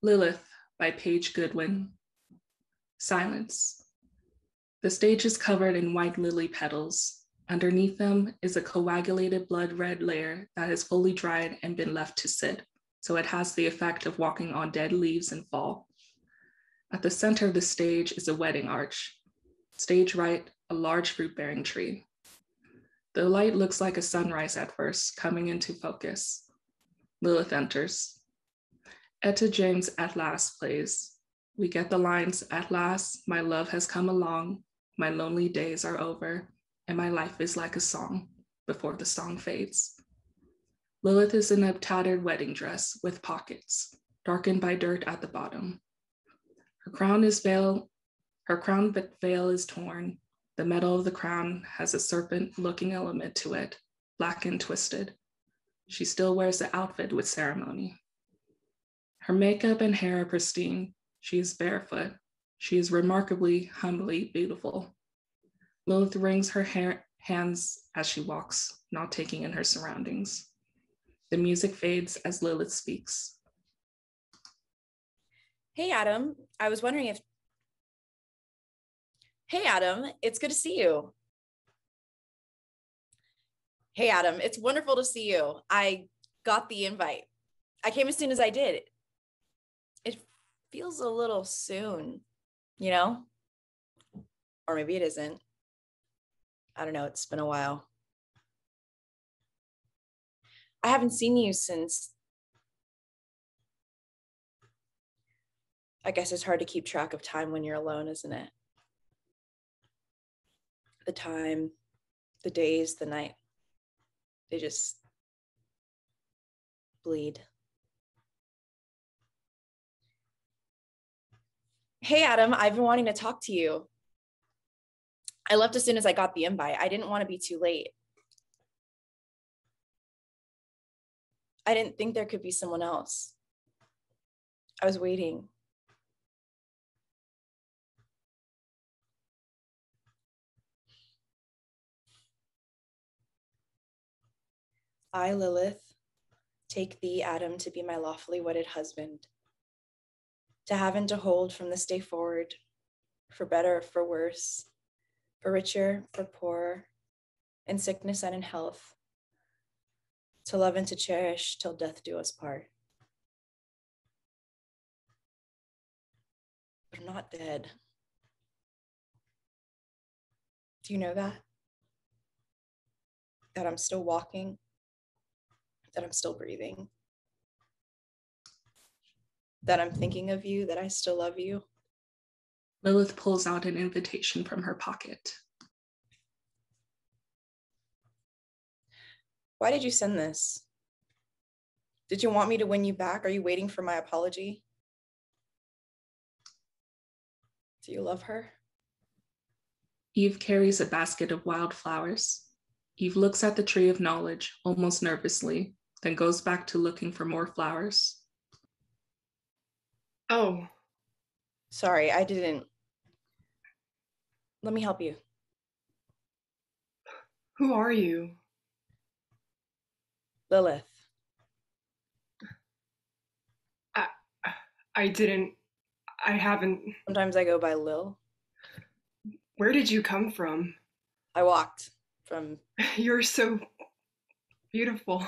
Lilith by Paige Goodwin. Silence. The stage is covered in white lily petals. Underneath them is a coagulated blood red layer that has fully dried and been left to sit, so it has the effect of walking on dead leaves in fall. At the center of the stage is a wedding arch. Stage right, a large fruit-bearing tree. The light looks like a sunrise at first, coming into focus. Lilith enters. Etta James At Last plays. We get the lines, "At last, my love has come along, my lonely days are over, and my life is like a song," before the song fades. Lilith is in a tattered wedding dress with pockets, darkened by dirt at the bottom. Her crown veil is torn. The metal of the crown has a serpent-looking element to it, black and twisted. She still wears the outfit with ceremony. Her makeup and hair are pristine. She is barefoot. She is remarkably, humbly beautiful. Lilith wrings her hands as she walks, not taking in her surroundings. The music fades as Lilith speaks. Hey, Adam. Hey, Adam, it's good to see you. Hey, Adam, it's wonderful to see you. I got the invite. I came as soon as I did. It feels a little soon, you know? Or maybe it isn't. I don't know, it's been a while. I haven't seen you since, I guess it's hard to keep track of time when you're alone, isn't it? The time, the days, the night, they just bleed. Hey, Adam, I've been wanting to talk to you. I left as soon as I got the invite. I didn't want to be too late. I didn't think there could be someone else. I was waiting. I, Lilith, take thee, Adam, to be my lawfully wedded husband, to have and to hold from this day forward, for better, for worse, for richer, for poorer, in sickness and in health, to love and to cherish till death do us part. But I'm not dead. Do you know that? That I'm still walking, that I'm still breathing, that I'm thinking of you, that I still love you. Lilith pulls out an invitation from her pocket. Why did you send this? Did you want me to win you back? Are you waiting for my apology? Do you love her? Eve carries a basket of wildflowers. Eve looks at the tree of knowledge almost nervously, then goes back to looking for more flowers. Oh. Sorry, I didn't. Let me help you. Who are you? Lilith. I haven't. Sometimes I go by Lil. Where did you come from? I walked from. You're so beautiful.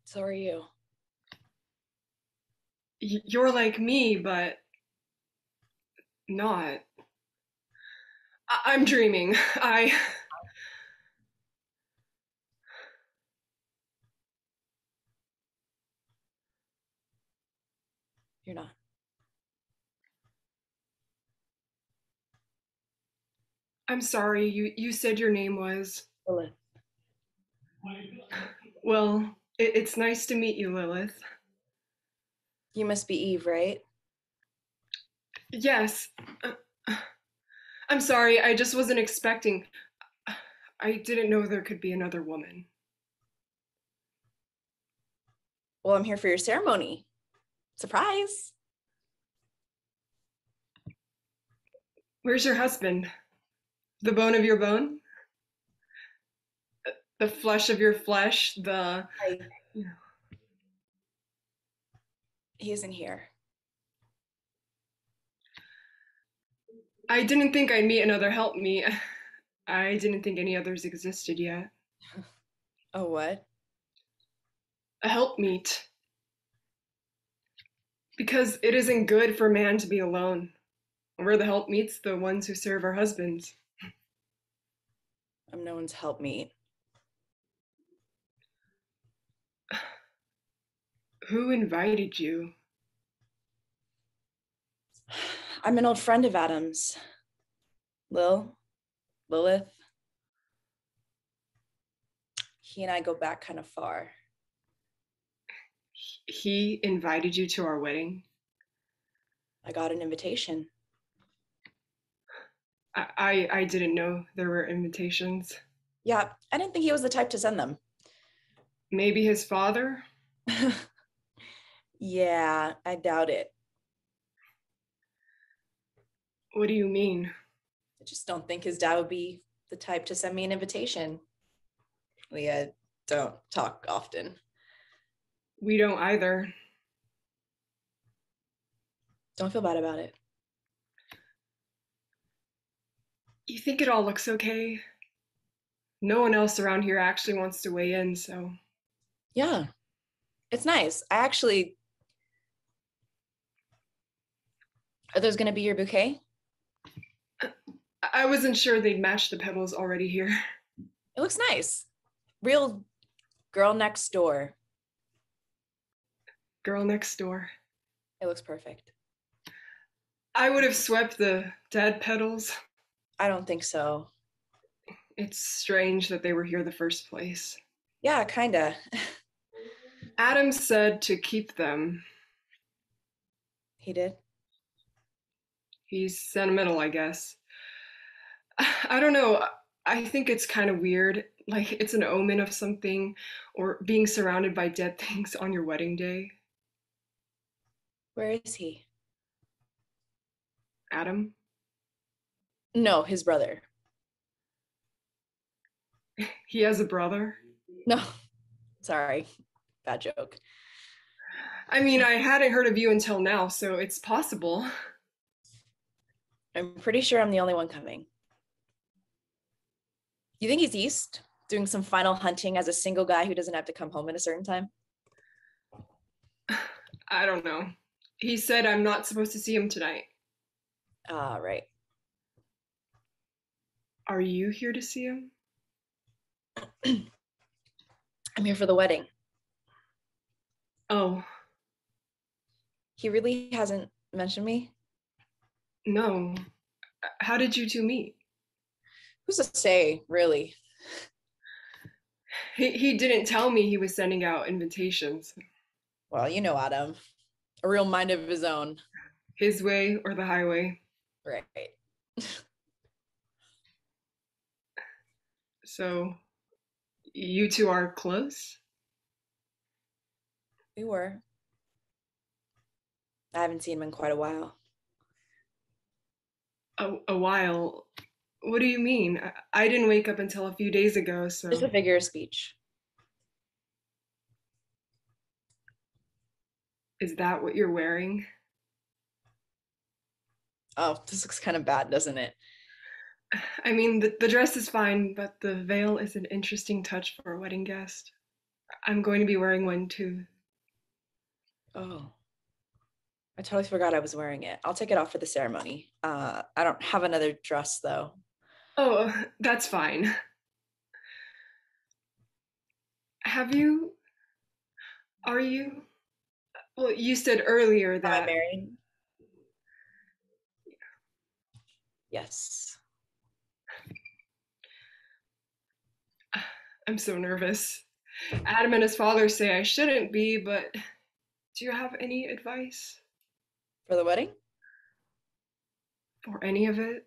So are you. You're like me, but not. I'm dreaming. You're not. I'm sorry, you said your name was? Lilith. Well, it's nice to meet you, Lilith. You must be Eve, right? Yes. I'm sorry, I just wasn't expecting. I didn't know there could be another woman. Well, I'm here for your ceremony. Surprise. Where's your husband? The bone of your bone? The flesh of your flesh? He isn't here. I didn't think I'd meet another helpmeet. I didn't think any others existed yet. Oh, what? A helpmeet. Because it isn't good for man to be alone. We're the helpmeets, the ones who serve our husbands. I'm no one's helpmeet. Who invited you? I'm an old friend of Adam's. Lilith. He and I go back kind of far. He invited you to our wedding? I got an invitation. I didn't know there were invitations. Yeah, I didn't think he was the type to send them. Maybe his father? Yeah, I doubt it. What do you mean? I just don't think his dad would be the type to send me an invitation. We don't talk often. We don't either. Don't feel bad about it. You think it all looks okay? No one else around here actually wants to weigh in, so. Yeah, it's nice. Are those going to be your bouquet? I wasn't sure they'd match the petals already here. It looks nice. Real girl next door. Girl next door. It looks perfect. I would have swept the dead petals. I don't think so. It's strange that they were here the first place. Yeah, kinda. Adam said to keep them. He did? He's sentimental, I guess. I don't know. I think it's kind of weird. Like it's an omen of something, or being surrounded by dead things on your wedding day. Where is he? Adam? No, his brother. He has a brother? No, sorry. Bad joke. I mean, I hadn't heard of you until now, so it's possible. I'm pretty sure I'm the only one coming. You think he's east, doing some final hunting as a single guy who doesn't have to come home at a certain time? I don't know. He said I'm not supposed to see him tonight. Ah, right. Are you here to see him? I'm here for the wedding. Oh, He really hasn't mentioned me? no. How did you two meet? Who's to say, really? He didn't tell me he was sending out invitations. Well, you know Adam. A real mind of his own. His way or the highway. Right. So, you two are close? We were. I haven't seen him in quite a while. A while. What do you mean? I didn't wake up until a few days ago, so. Just a figure of speech. Is that what you're wearing? Oh, this looks kind of bad, doesn't it? I mean, the dress is fine, but the veil is an interesting touch for a wedding guest. I'm going to be wearing one too. Oh, I totally forgot I was wearing it. I'll take it off for the ceremony. I don't have another dress though. Oh, that's fine. Are you? Well, you said earlier Am I that. married? Yes. I'm so nervous. Adam and his father say I shouldn't be, but do you have any advice For the wedding? for any of it?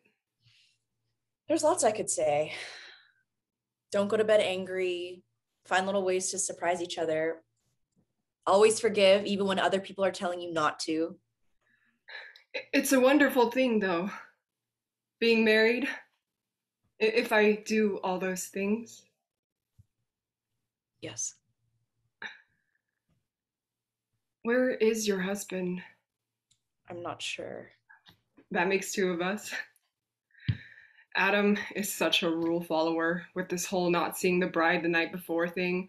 There's lots I could say. Don't go to bed angry. Find little ways to surprise each other. Always forgive, even when other people are telling you not to. It's a wonderful thing, though, being married. If I do all those things. Yes. Where is your husband? I'm not sure. That makes two of us. Adam is such a rule follower with this whole not seeing the bride the night before thing.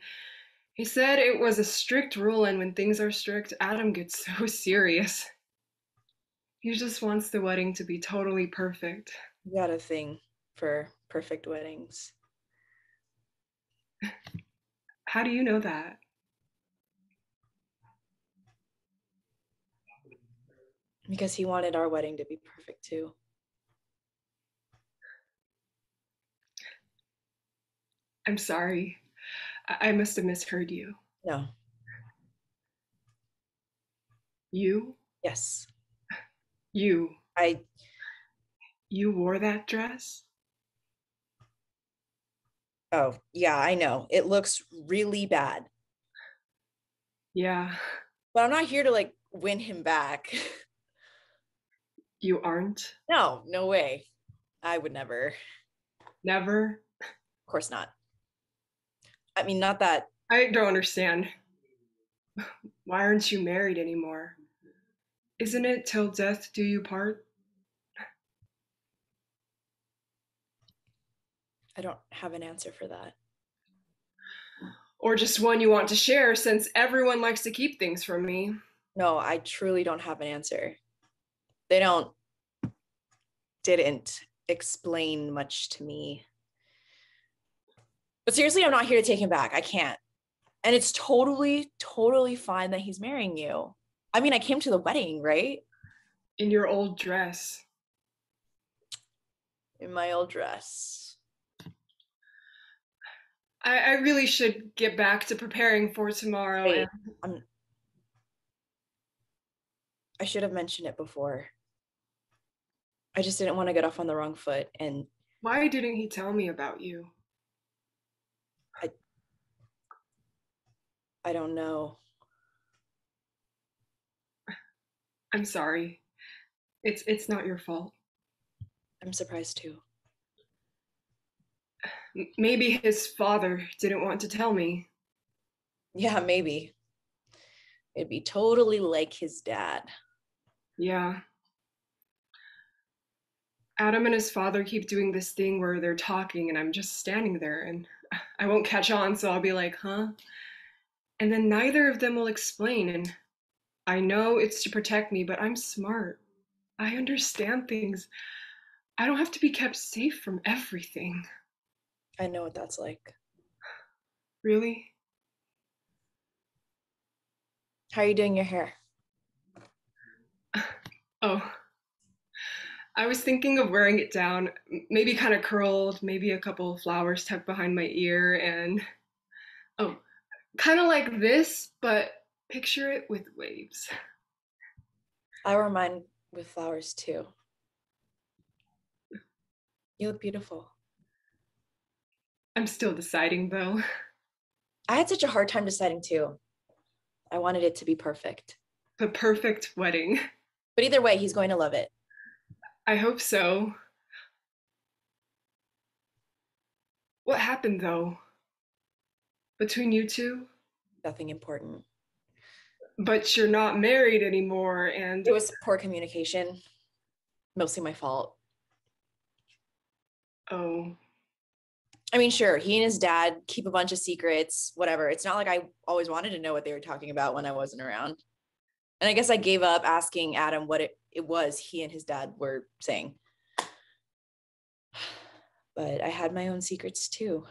He said it was a strict rule, and when things are strict, Adam gets so serious. He just wants the wedding to be totally perfect. You got a thing for perfect weddings. How do you know that? Because he wanted our wedding to be perfect too. I'm sorry. I must have misheard you. No. You? Yes. You. I You wore that dress? Oh, yeah, I know. It looks really bad. Yeah. But I'm not here to like win him back. You aren't? No, no way. I would never. Never? Of course not. I mean, not that. I don't understand. Why aren't you married anymore? Isn't it till death do you part? I don't have an answer for that. Or just one you want to share since everyone likes to keep things from me? No, I truly don't have an answer. They didn't explain much to me. But seriously, I'm not here to take him back. I can't. And it's totally, totally fine that he's marrying you. I mean, I came to the wedding, right? In your old dress. In my old dress. I really should get back to preparing for tomorrow. Wait, I should have mentioned it before. I just didn't want to get off on the wrong foot. And why didn't he tell me about you? I don't know. I'm sorry. It's not your fault. I'm surprised too. Maybe his father didn't want to tell me. Yeah, maybe. It'd be totally like his dad. Yeah. Adam and his father keep doing this thing where they're talking and I'm just standing there and I won't catch on, so I'll be like, huh? And then neither of them will explain. And I know it's to protect me, but I'm smart. I understand things. I don't have to be kept safe from everything. I know what that's like. Really? How are you doing your hair? Oh, I was thinking of wearing it down, maybe kind of curled, maybe a couple of flowers tucked behind my ear, and oh, kind of like this, but picture it with waves. I wear mine with flowers too. You look beautiful. I'm still deciding though. I had such a hard time deciding too. I wanted it to be perfect. The perfect wedding. But either way, he's going to love it. I hope so. What happened though? Between you two? Nothing important. But you're not married anymore, and It was poor communication. Mostly my fault. oh, I mean, sure, he and his dad keep a bunch of secrets, whatever. It's not like I always wanted to know what they were talking about when I wasn't around. And I guess I gave up asking Adam what it was he and his dad were saying. But I had my own secrets too.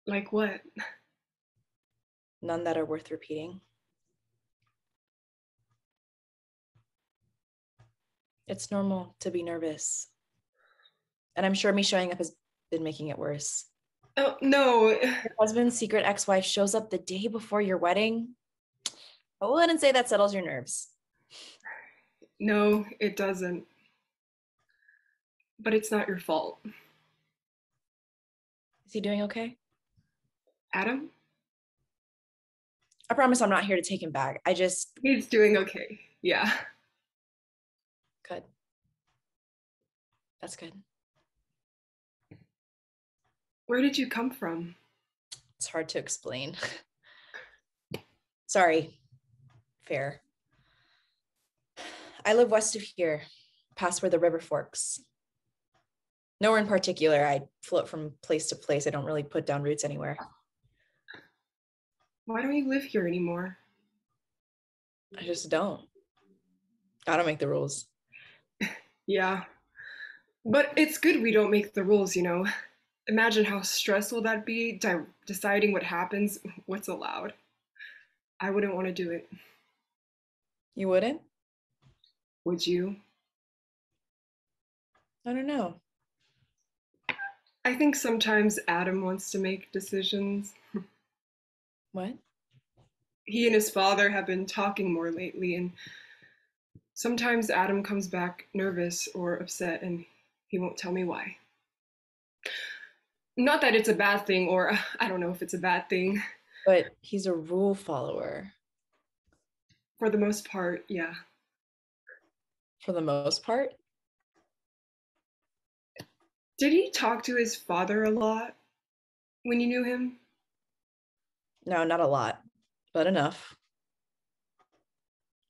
like what? None that are worth repeating. It's normal to be nervous. And I'm sure me showing up has been making it worse. Oh, no. Your husband's secret ex-wife shows up the day before your wedding. I wouldn't say that settles your nerves. No, it doesn't. But it's not your fault. Is he doing okay? Adam? I promise I'm not here to take him back. He's doing okay. Yeah. Good. That's good. Where did you come from? It's hard to explain. Sorry. Fair. I live west of here, past where the river forks. Nowhere in particular. I float from place to place. I don't really put down roots anywhere. Why don't you live here anymore? I just don't. I don't make the rules. Yeah. But it's good we don't make the rules, you know. Imagine how stressful that'd be, deciding what happens, what's allowed. I wouldn't want to do it. You wouldn't? Would you? I don't know. I think sometimes Adam wants to make decisions. What? He and his father have been talking more lately, and sometimes Adam comes back nervous or upset, and he won't tell me why. Not that it's a bad thing, or I don't know if it's a bad thing. But he's a rule follower. For the most part, yeah. For the most part? Did he talk to his father a lot when you knew him? No, not a lot, but enough.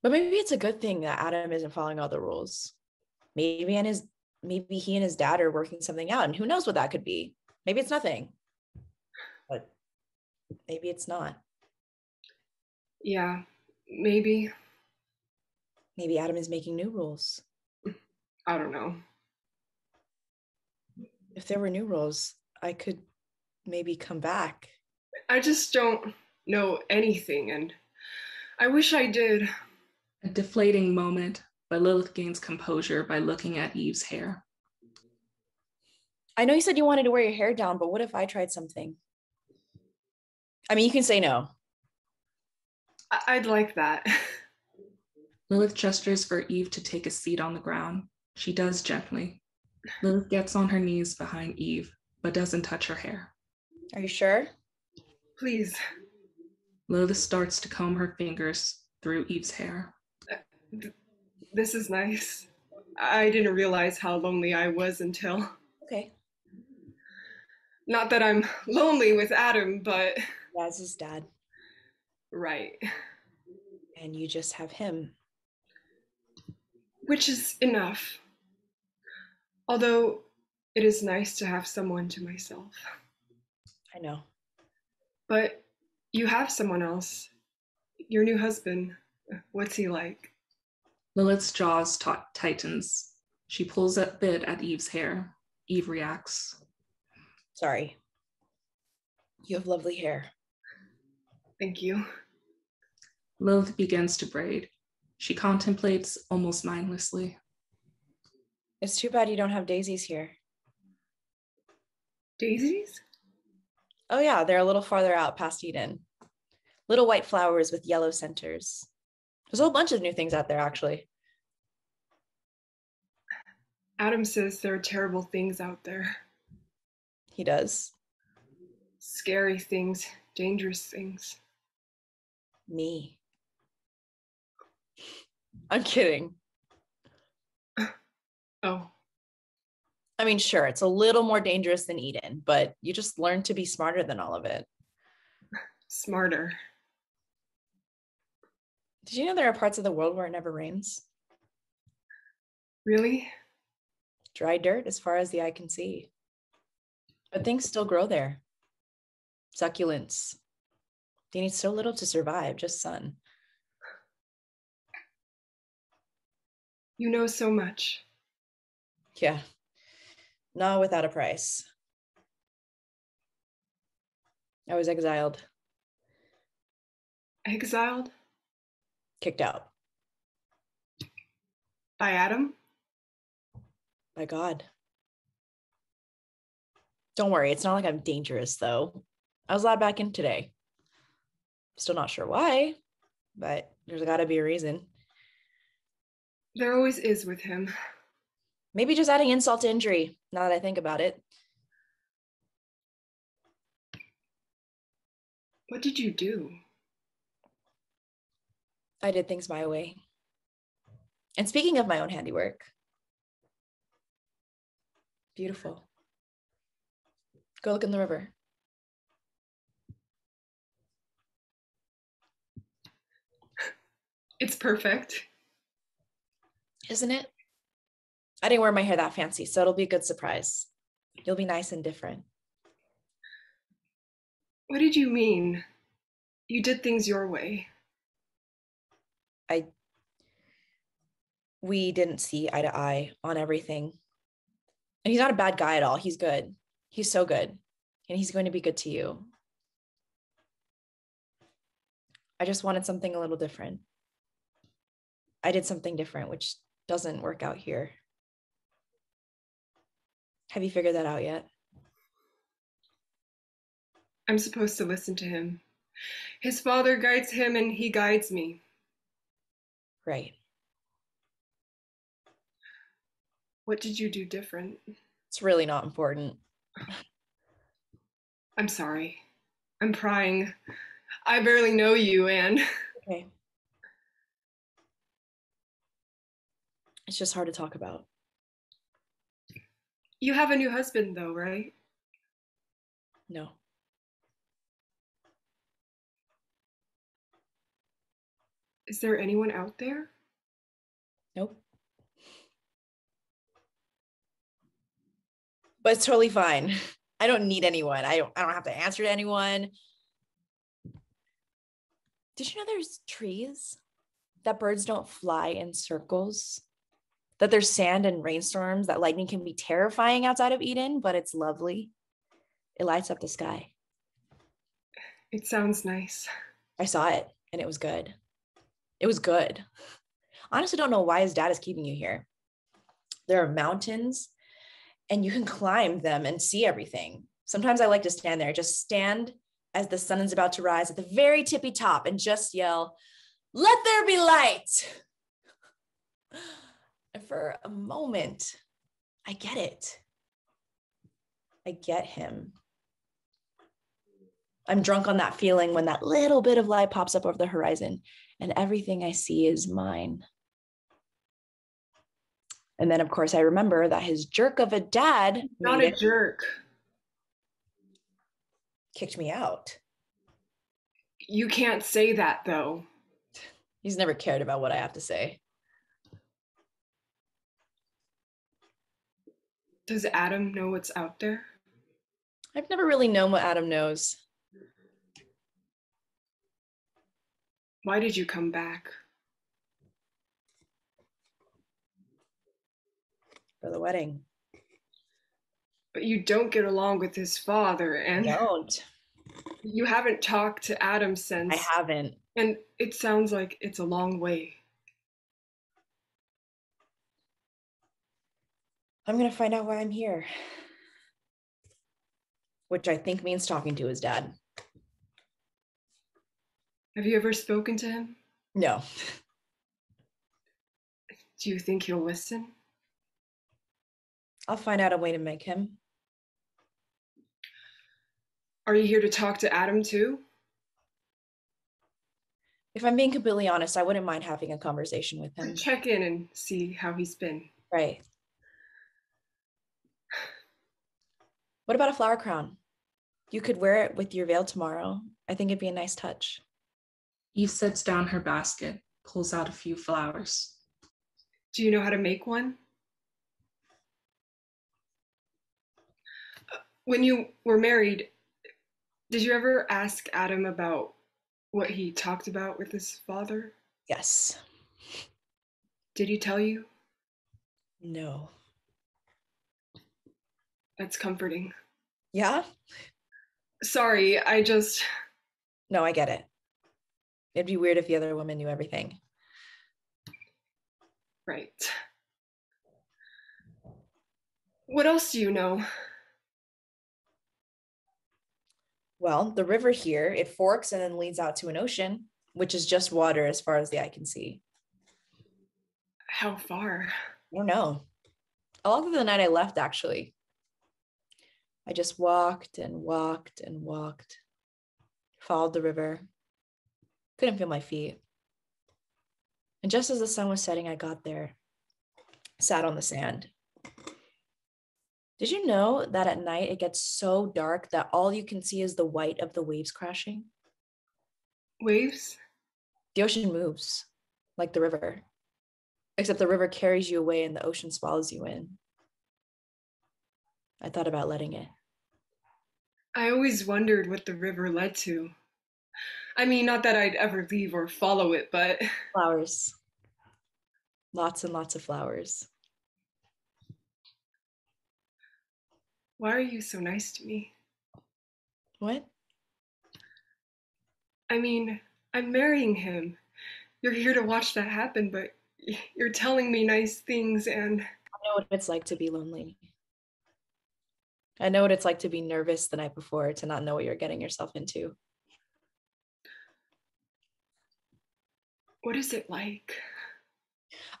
But maybe it's a good thing that Adam isn't following all the rules. Maybe he and his dad are working something out, and who knows what that could be. Maybe it's nothing. But maybe it's not. Yeah, maybe. Maybe Adam is making new rules. I don't know. If there were new rules, I could maybe come back. I just don't know anything, and I wish I did. A deflating moment, but Lilith gains composure by looking at Eve's hair. I know you said you wanted to wear your hair down, but what if I tried something? I mean, you can say no. I'd like that. Lilith gestures for Eve to take a seat on the ground. She does gently. Lilith gets on her knees behind Eve, but doesn't touch her hair. Are you sure? Please. Lilith starts to comb her fingers through Eve's hair. This is nice. I didn't realize how lonely I was until. Okay. Not that I'm lonely with Adam, but. That's his dad. Right. And you just have him. Which is enough. Although it is nice to have someone to myself. I know. But you have someone else. Your new husband. What's he like? Lilith's jaws tightens. She pulls a bit at Eve's hair. Eve reacts. Sorry. You have lovely hair. Thank you. Lilith begins to braid. She contemplates almost mindlessly. It's too bad you don't have daisies here. Daisies? Oh yeah, they're a little farther out past Eden. Little white flowers with yellow centers. There's a whole bunch of new things out there, actually. Adam says there are terrible things out there. He does. Scary things, dangerous things. Me. I'm kidding. Oh. I mean, sure, it's a little more dangerous than Eden, but you just learn to be smarter than all of it. Smarter. Did you know there are parts of the world where it never rains? Really? Dry dirt as far as the eye can see. But things still grow there. Succulents. They need so little to survive, just sun. You know so much. Yeah, not without a price. I was exiled. Exiled? Kicked out. By Adam? By God. Don't worry, it's not like I'm dangerous, though. I was allowed back in today. Still not sure why, but there's gotta be a reason. There always is with him. Maybe just adding insult to injury, now that I think about it. What did you do? I did things my way. And speaking of my own handiwork, beautiful. Go look in the river. It's perfect. Isn't it? I didn't wear my hair that fancy, so it'll be a good surprise. You'll be nice and different. What did you mean? You did things your way. We didn't see eye to eye on everything. And he's not a bad guy at all. He's good. He's so good. And he's going to be good to you. I just wanted something a little different. I did something different, which doesn't work out here. Have you figured that out yet? I'm supposed to listen to him. His father guides him and he guides me. Right. What did you do different? It's really not important. I'm sorry. I'm prying. I barely know you, Anne. Okay. It's just hard to talk about. You have a new husband, though, right? No. Is there anyone out there? Nope. But it's totally fine. I don't need anyone. I don't have to answer to anyone. Did you know there's trees that birds don't fly in circles? That there's sand and rainstorms, that lightning can be terrifying outside of Eden, but it's lovely. It lights up the sky. It sounds nice. I saw it and it was good. It was good. Honestly, don't know why his dad is keeping you here. There are mountains and you can climb them and see everything. Sometimes I like to stand there, just stand as the sun is about to rise at the very tippy top and just yell, "Let there be light." And for a moment, I get it. I get him. I'm drunk on that feeling when that little bit of light pops up over the horizon and everything I see is mine. And then, of course, I remember that his jerk of a dad Not a jerk. kicked me out. You can't say that, though. He's never cared about what I have to say. Does Adam know what's out there? I've never really known what Adam knows. Why did you come back? For the wedding. But you don't get along with his father, and I don't. you haven't talked to Adam since. I haven't. And it sounds like it's a long way. I'm going to find out why I'm here. Which I think means talking to his dad. Have you ever spoken to him? No. Do you think he'll listen? I'll find out a way to make him. Are you here to talk to Adam too? If I'm being completely honest, I wouldn't mind having a conversation with him. Check in and see how he's been. Right. What about a flower crown? You could wear it with your veil tomorrow. I think it'd be a nice touch. Eve sets down her basket, pulls out a few flowers. Do you know how to make one? When you were married, did you ever ask Adam about what he talked about with his father? Yes. Did he tell you? No. That's comforting. Yeah? Sorry, No, I get it. It'd be weird if the other woman knew everything. Right. What else do you know? Well, the river here, it forks and then leads out to an ocean, which is just water as far as the eye can see. How far? I don't know. All of the night I left, actually. I just walked and walked and walked, followed the river, couldn't feel my feet. And just as the sun was setting, I got there, sat on the sand. Did you know that at night it gets so dark that all you can see is the white of the waves crashing? Waves? The ocean moves. like the river. Except the river carries you away and the ocean swallows you in. I thought about letting it. I always wondered what the river led to. I mean, not that I'd ever leave or follow it, but Flowers. Lots and lots of flowers. why are you so nice to me? What? I mean, I'm marrying him. You're here to watch that happen, but you're telling me nice things and I know what it's like to be lonely. I know what it's like to be nervous the night before, to not know what you're getting yourself into. what is it like?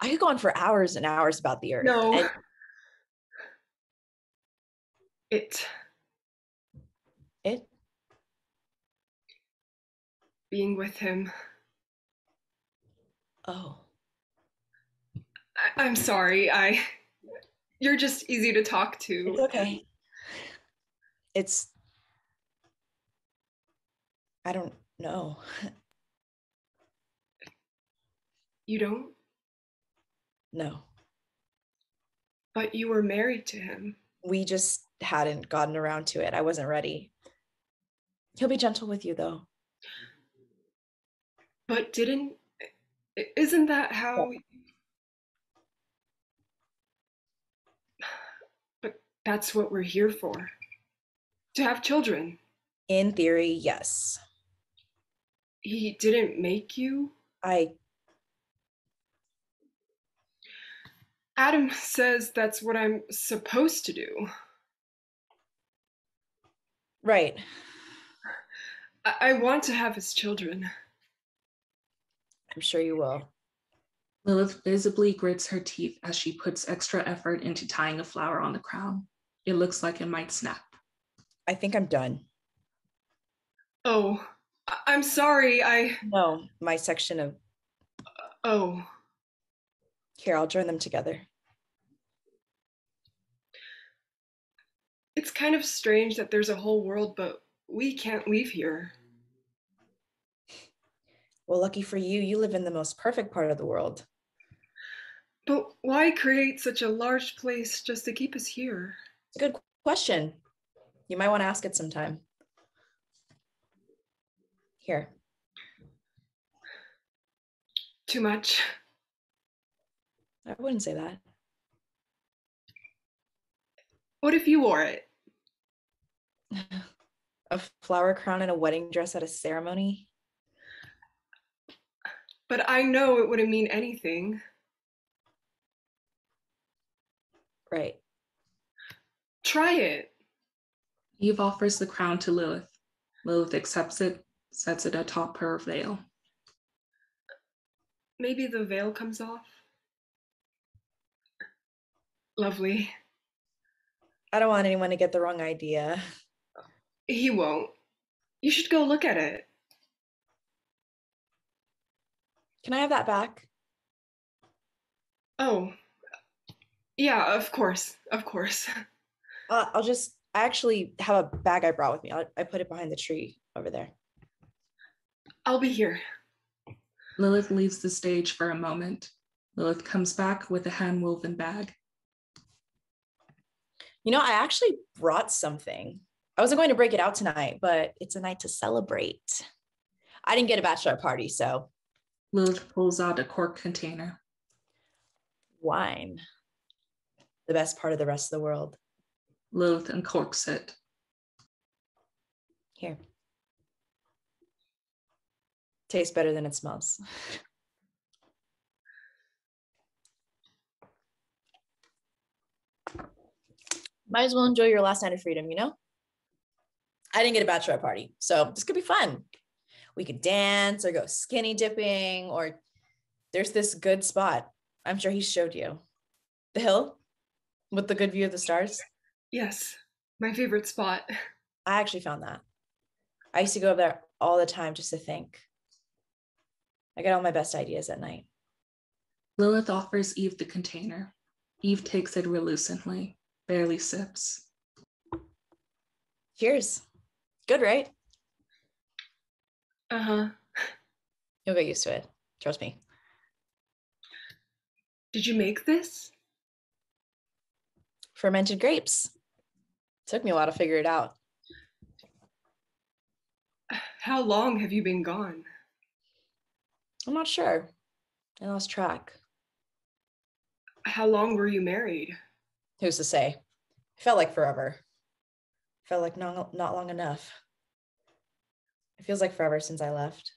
I could go on for hours and hours about the earth. No. It It? being with him. Oh. I'm sorry. You're just easy to talk It's to. okay. I don't know. You don't? No. But you were married to him. We just hadn't gotten around to it. I wasn't ready. He'll be gentle with you, though. But isn't that Yeah. how? But that's what we're here for. To have children. In theory, yes. He didn't make you? Adam says that's what I'm supposed to do. Right. I want to have his children. I'm sure you will. Lilith visibly grits her teeth as she puts extra effort into tying a flower on the crown. It looks like it might snap. I think I'm done. Oh, I'm sorry. No, my section of... Oh. Here, I'll join them together. It's kind of strange that there's a whole world, but we can't leave here. Well, lucky for you, you live in the most perfect part of the world. But why create such a large place just to keep us here? It's a good question. You might want to ask it sometime. Here. Too much. I wouldn't say that. What if you wore it? A flower crown and a wedding dress at a ceremony? But I know it wouldn't mean anything. Right. Try it. Eve offers the crown to Lilith. Lilith accepts it, sets it atop her veil. Maybe the veil comes off. Lovely. I don't want anyone to get the wrong idea. He won't. You should go look at it. Can I have that back? Oh. Yeah, of course. Of course. I actually have a bag I brought with me. I put it behind the tree over there. I'll be here. Lilith leaves the stage for a moment. Lilith comes back with a hand-woven bag. You know, I actually brought something. I wasn't going to break it out tonight, but it's a night to celebrate. I didn't get a bachelor party, so. Lilith pulls out a cork container. Wine. The best part of the rest of the world. Lilith uncorks it. Here. Tastes better than it smells. Might as well enjoy your last night of freedom, you know? I didn't get a bachelor party, so this could be fun. We could dance or go skinny dipping, or there's this good spot. I'm sure he showed you. The hill with the good view of the stars. Yes, my favorite spot. I actually found that. I used to go up there all the time just to think. I get all my best ideas at night. Lilith offers Eve the container. Eve takes it relucently, barely sips. Cheers. Good, right? Uh-huh. You'll get used to it. Trust me. Did you make this? Fermented grapes. Took me a while to figure it out. How long have you been gone? I'm not sure. I lost track. How long were you married? Who's to say? It felt like forever. Felt like not long enough. It feels like forever since I left.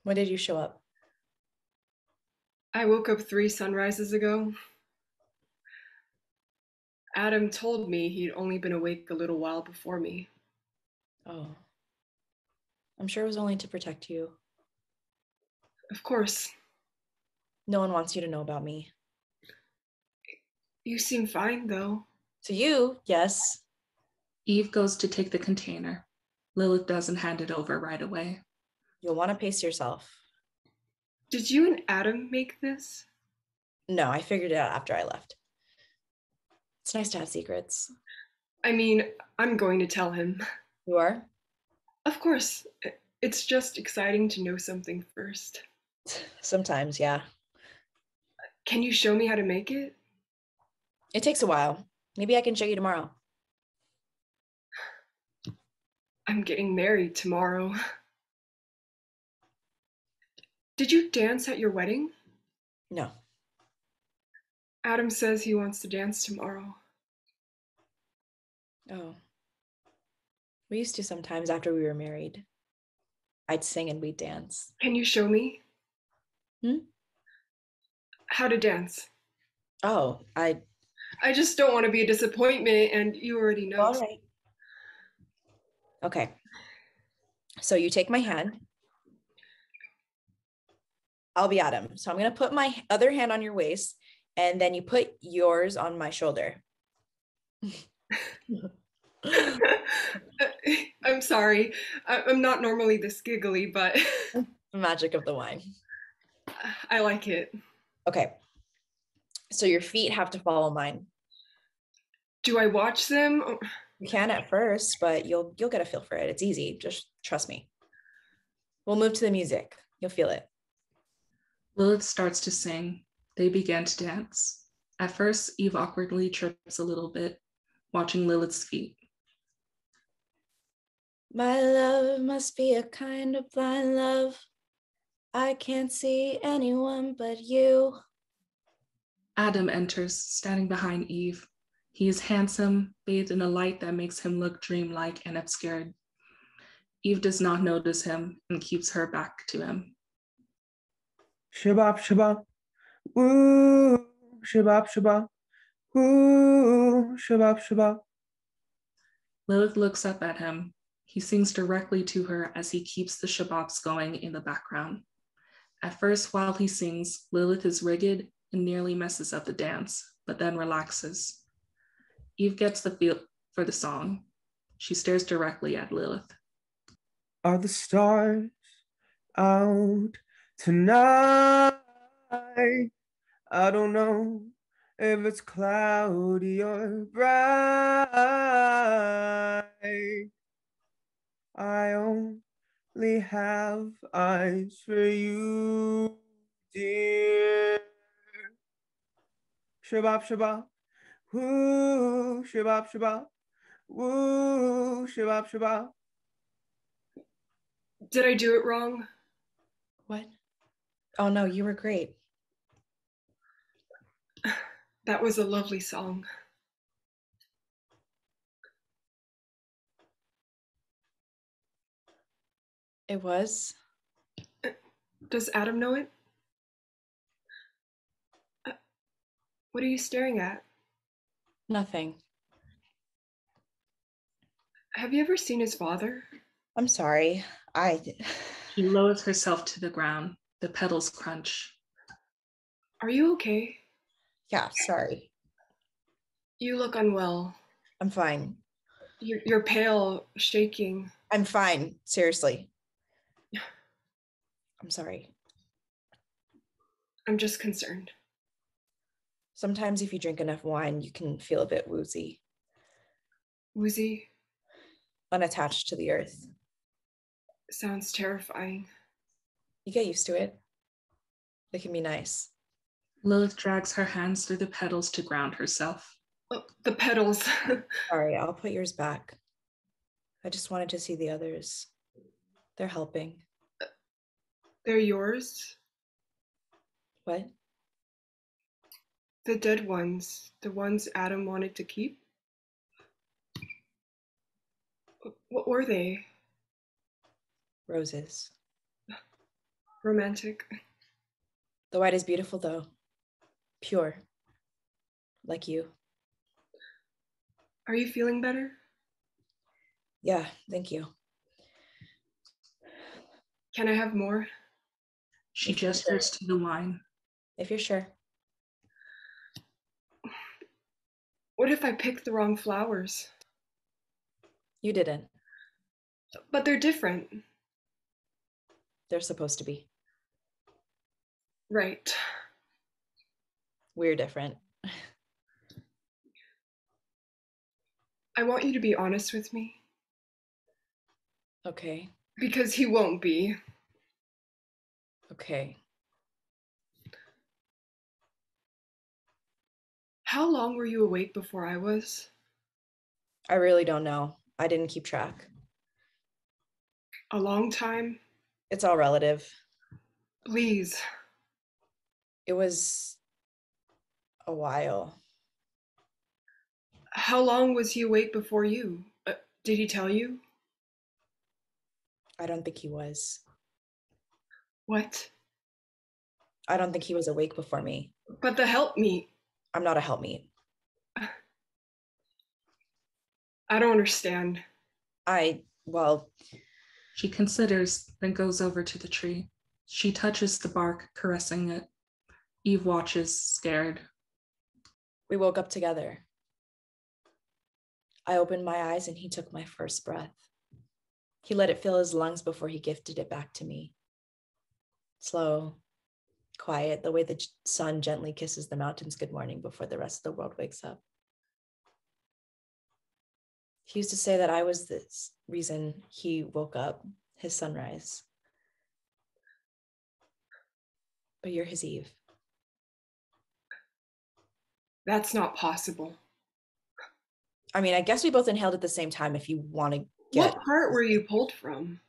When did you show up? I woke up 3 sunrises ago. Adam told me he'd only been awake a little while before me. Oh. I'm sure it was only to protect you. Of course. No one wants you to know about me. You seem fine, though. To you, yes. Eve goes to take the container. Lilith doesn't hand it over right away. You'll want to pace yourself. Did you and Adam make this? No, I figured it out after I left. It's nice to have secrets. I mean, I'm going to tell him. You are? Of course. It's just exciting to know something first. Sometimes, yeah. Can you show me how to make it? It takes a while. Maybe I can show you tomorrow. I'm getting married tomorrow. Did you dance at your wedding? No. Adam says he wants to dance tomorrow. Oh. We used to sometimes after we were married. I'd sing and we'd dance. Can you show me? How to dance. Oh, I just don't want to be a disappointment, and you already know. All right. Okay. So you take my hand. I'll be Adam. So I'm going to put my other hand on your waist, and then you put yours on my shoulder. I'm sorry. I'm not normally this giggly, but The magic of the wine. I like it. Okay. So your feet have to follow mine. Do I watch them? You can at first, but you'll get a feel for it. It's easy. Just trust me. We'll move to the music. You'll feel it. Lilith starts to sing. They begin to dance. At first, Eve awkwardly trips a little bit, watching Lilith's feet. My love must be a kind of blind love. I can't see anyone but you. Adam enters, standing behind Eve. He is handsome, bathed in a light that makes him look dreamlike and obscured. Eve does not notice him and keeps her back to him. Shabab, shabab, woo, shabab, shabab, woo, shabab, shabab. Lilith looks up at him. He sings directly to her as he keeps the shababs going in the background. At first, while he sings, Lilith is rigid and nearly messes up the dance, but then relaxes. Eve gets the feel for the song. She stares directly at Lilith. Are the stars out tonight? I don't know if it's cloudy or bright. I only have eyes for you, dear. Shabab, shabab, woo, shabab, shabab, woo, shabab, shabab. Did I do it wrong? What? Oh no, you were great. That was a lovely song. It was? Does Adam know it? What are you staring at? Nothing. Have you ever seen his father? I'm sorry. She lowers herself to the ground. The petals crunch. Are you okay? Yeah, sorry. You look unwell. I'm fine. You're pale, shaking. I'm fine. Seriously. I'm sorry. I'm just concerned. Sometimes if you drink enough wine, you can feel a bit woozy, Woozy? unattached to the earth. Sounds terrifying. You get used to it. It can be nice. Lilith drags her hands through the petals to ground herself. Oh, the petals. Sorry, I'll put yours back. I just wanted to see the others. They're helping. They're yours? What? The dead ones. The ones Adam wanted to keep? What were they? Roses. Romantic. The white is beautiful, though. Pure. Like you. Are you feeling better? Yeah, thank you. Can I have more? She gestures to the wine. If you're sure. What if I picked the wrong flowers? You didn't. But they're different. They're supposed to be. Right. We're different. I want you to be honest with me. Okay. Because he won't be. Okay. How long were you awake before I was? I really don't know. I didn't keep track. A long time? It's all relative. Please. It was a while. How long was he awake before you? Did he tell you? I don't think he was. What? I don't think he was awake before me. But the helpmeet. I'm not a helpmeet. I don't understand. Well, She considers, then goes over to the tree. She touches the bark, caressing it. Eve watches, scared. we woke up together. I opened my eyes and he took my first breath. He let it fill his lungs before he gifted it back to me. Slow, quiet, the way the sun gently kisses the mountains good morning before the rest of the world wakes up. He used to say that I was the reason he woke up, his sunrise. But you're his Eve. That's not possible. I mean, I guess we both inhaled at the same time if you want to get... What part were you pulled from?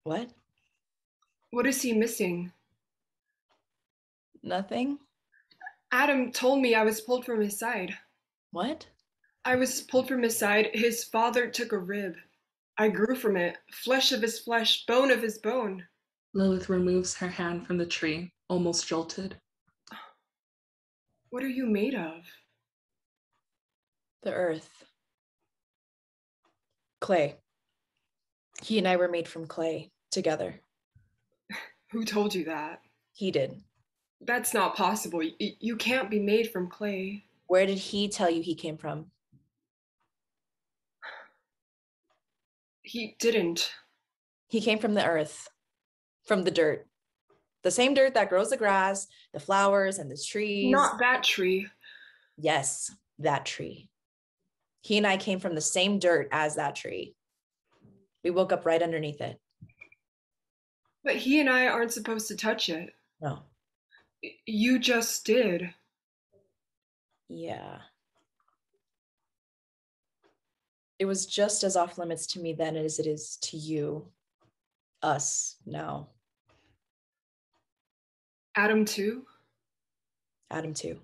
What? What is he missing? Nothing? Adam told me I was pulled from his side. What? I was pulled from his side. His father took a rib. I grew from it. Flesh of his flesh, bone of his bone. Lilith removes her hand from the tree, almost jolted. What are you made of? The earth. Clay. He and I were made from clay together. Who told you that? He did. That's not possible. You can't be made from clay. Where did he tell you he came from? He didn't. He came from the earth, from the dirt. The same dirt that grows the grass, the flowers, and the trees. Not that tree. Yes, that tree. He and I came from the same dirt as that tree. We woke up right underneath it. But he and I aren't supposed to touch it. No. You just did. Yeah. It was just as off limits to me then as it is to you, us now. Adam too? Adam too.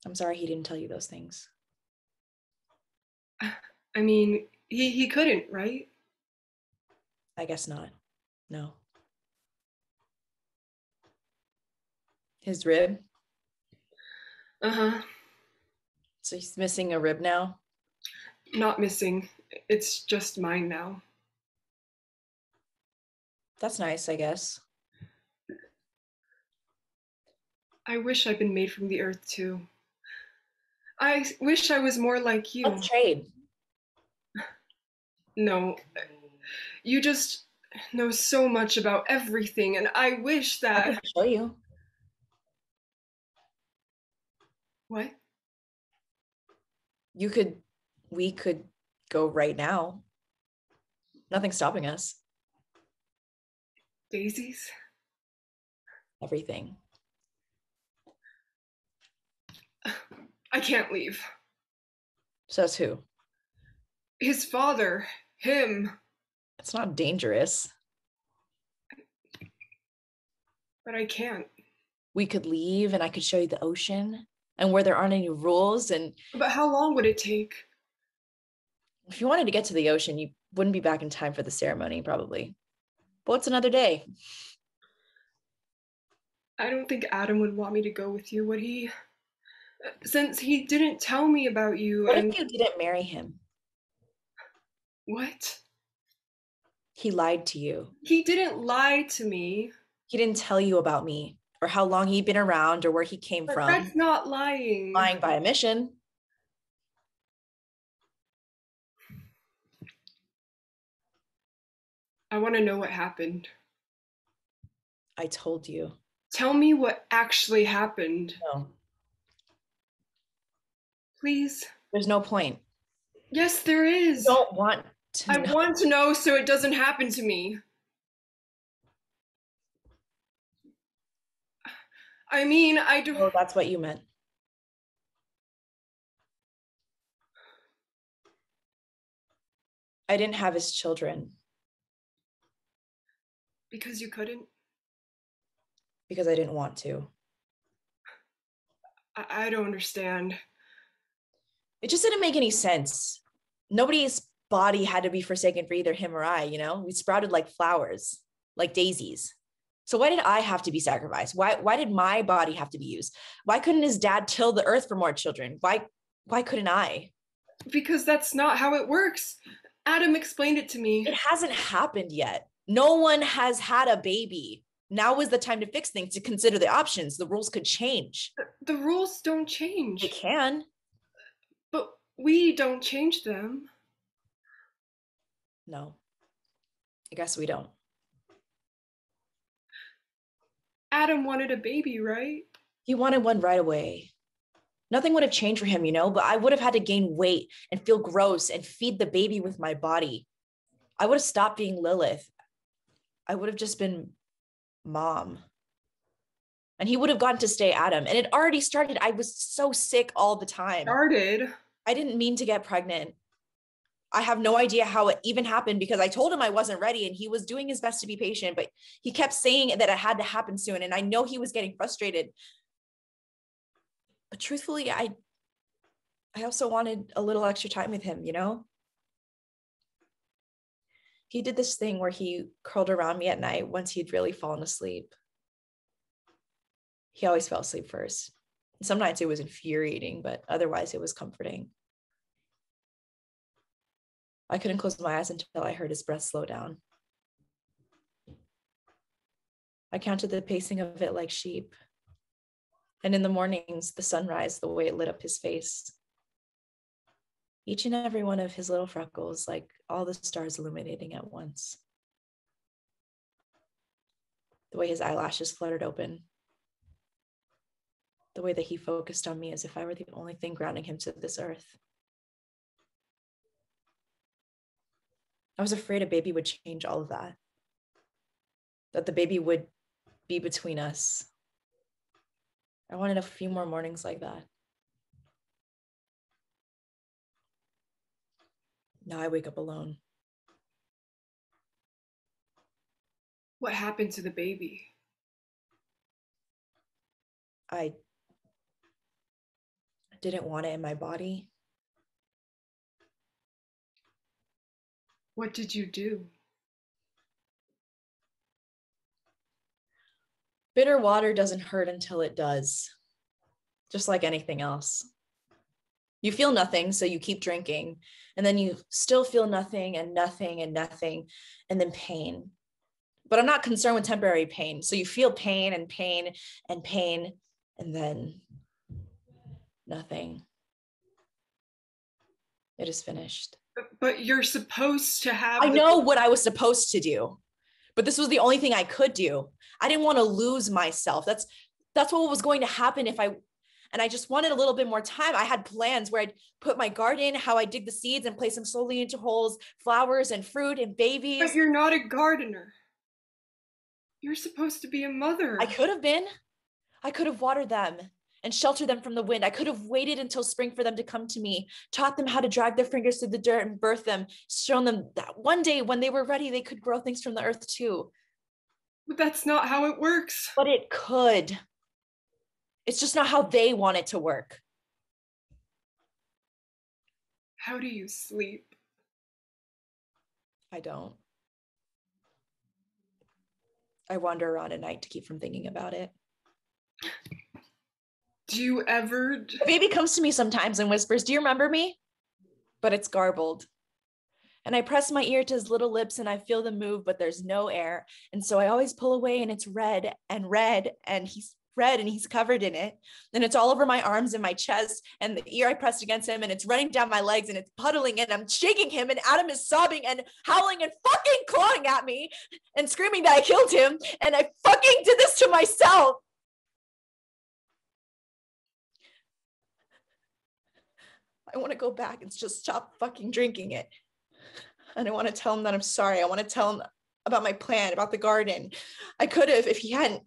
I'm sorry he didn't tell you those things. I mean, he couldn't, right? I guess not. No. His rib? Uh-huh. So he's missing a rib now? Not missing. It's just mine now. That's nice, I guess. I wish I'd been made from the earth too. I wish I was more like you. Let's trade. No. You just know so much about everything, and I wish I that... can show you. What? We could go right now. Nothing's stopping us. Daisies? everything. I can't leave. Says who? His father, him. It's not dangerous. But I can't. We could leave and I could show you the ocean and where there aren't any rules. And But how long would it take? if you wanted to get to the ocean, you wouldn't be back in time for the ceremony, probably. But what's another day? I don't think Adam would want me to go with you, would he? Since he didn't tell me about you. What and if you didn't marry him? What? He lied to you. He didn't lie to me. He didn't tell you about me or how long he'd been around or where he came But from. that's not lying. Lying by omission. I want to know what happened. I told you. Tell me what actually happened. No. Please. There's no point. Yes, there is. You don't want to I know. want to know so it doesn't happen to me. I mean, I don't. Oh, that's what you meant. I didn't have his children. Because you couldn't? Because I didn't want to. I don't understand. It just didn't make any sense. Nobody's body had to be forsaken for either him or I, you know? We sprouted like flowers, like daisies. So why did I have to be sacrificed? Why did my body have to be used? Why couldn't his dad till the earth for more children? Why couldn't I? Because that's not how it works. Adam explained it to me. It hasn't happened yet. No one has had a baby. Now is the time to fix things, to consider the options. The rules could change. The rules don't change. They can. But we don't change them. No. I guess we don't. Adam wanted a baby, right? He wanted one right away. Nothing would have changed for him, you know, but I would have had to gain weight and feel gross and feed the baby with my body. I would have stopped being Lilith. I would have just been mom. And he would have gotten to stay Adam. And it already started. I was so sick all the time. Started? I didn't mean to get pregnant. I have no idea how it even happened because I told him I wasn't ready and he was doing his best to be patient, but he kept saying that it had to happen soon. And I know he was getting frustrated. But truthfully, I also wanted a little extra time with him, you know? He did this thing where he curled around me at night once he'd really fallen asleep. He always fell asleep first. Some nights it was infuriating, but otherwise it was comforting. I couldn't close my eyes until I heard his breath slow down. I counted the pacing of it like sheep. And in the mornings, the sunrise, the way it lit up his face. Each and every one of his little freckles, like all the stars illuminating at once. The way his eyelashes fluttered open. The way that he focused on me as if I were the only thing grounding him to this earth. I was afraid a baby would change all of that. That the baby would be between us. I wanted a few more mornings like that. Now I wake up alone. What happened to the baby? I didn't want it in my body. What did you do? Bitter water doesn't hurt until it does. Just like anything else. You feel nothing, so you keep drinking. And then you still feel nothing and nothing and nothing, and then pain. But I'm not concerned with temporary pain. So you feel pain and pain and pain, and then nothing. It is finished. But you're supposed to have. I know what I was supposed to do, but this was the only thing I could do. I didn't want to lose myself. That's what was going to happen and I just wanted a little bit more time. I had plans where I'd put my garden, how I dig the seeds and place them slowly into holes, flowers and fruit and babies. But you're not a gardener. You're supposed to be a mother. I could have been. I could have watered them and sheltered them from the wind. I could have waited until spring for them to come to me, taught them how to drag their fingers through the dirt and birth them, shown them that one day when they were ready, they could grow things from the earth too. But that's not how it works. But it could. It's just not how they want it to work. How do you sleep? I don't. I wander around at night to keep from thinking about it. Do you ever... The baby comes to me sometimes and whispers, "Do you remember me?" But it's garbled. And I press my ear to his little lips and I feel them move, but there's no air. And so I always pull away and it's red, and he's red and he's covered in it. And it's all over my arms and my chest and the ear I pressed against him, and it's running down my legs and it's puddling, and I'm shaking him, and Adam is sobbing and howling and fucking clawing at me and screaming that I killed him. And I fucking did this to myself. I want to go back and just stop fucking drinking it. And I want to tell him that I'm sorry. I want to tell him about my plan, about the garden. I could have if he hadn't.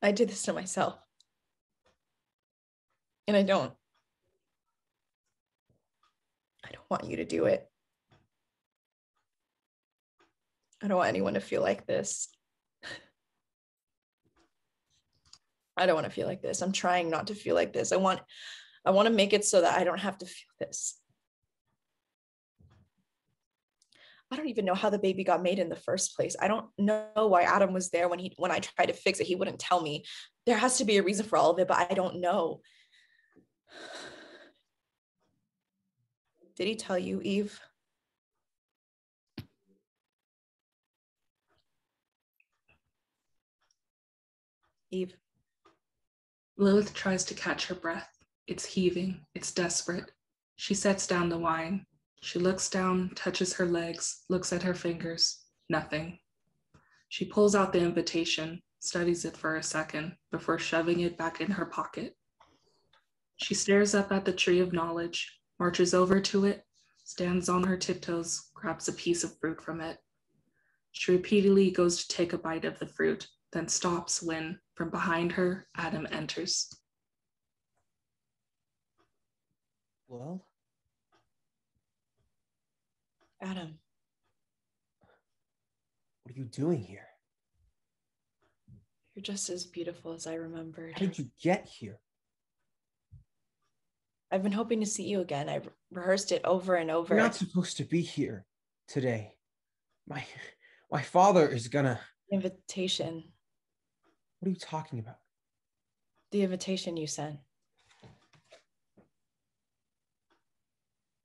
I did this to myself. And I don't want you to do it. I don't want anyone to feel like this. I don't want to feel like this. I'm trying not to feel like this. I want to make it so that I don't have to feel this. I don't even know how the baby got made in the first place. I don't know why Adam was there when I tried to fix it. He wouldn't tell me. There has to be a reason for all of it, but I don't know. Did he tell you, Eve? Eve. Lilith tries to catch her breath. It's heaving. It's desperate. She sets down the wine. She looks down, touches her legs, looks at her fingers. Nothing. She pulls out the invitation, studies it for a second before shoving it back in her pocket. She stares up at the tree of knowledge, marches over to it, stands on her tiptoes, grabs a piece of fruit from it. She repeatedly goes to take a bite of the fruit, then stops when, from behind her, Adam enters. Well? Adam. What are you doing here? You're just as beautiful as I remembered. How did you get here? I've been hoping to see you again. I've rehearsed it over and over. You're not supposed to be here today. My father is gonna... Invitation. What are you talking about? The invitation you sent.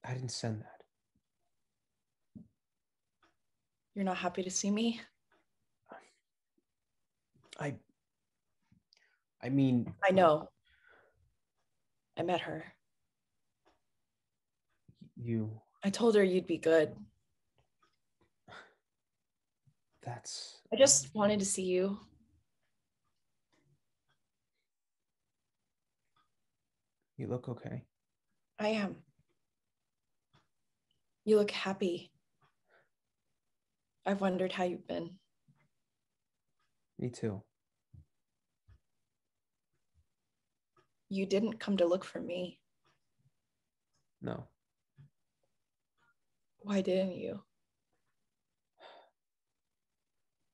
I didn't send that. You're not happy to see me? I mean... I know. I met her. You... I told her you'd be good. That's... I just wanted to see you. You look okay. I am. You look happy. I've wondered how you've been. Me too. You didn't come to look for me. No. Why didn't you?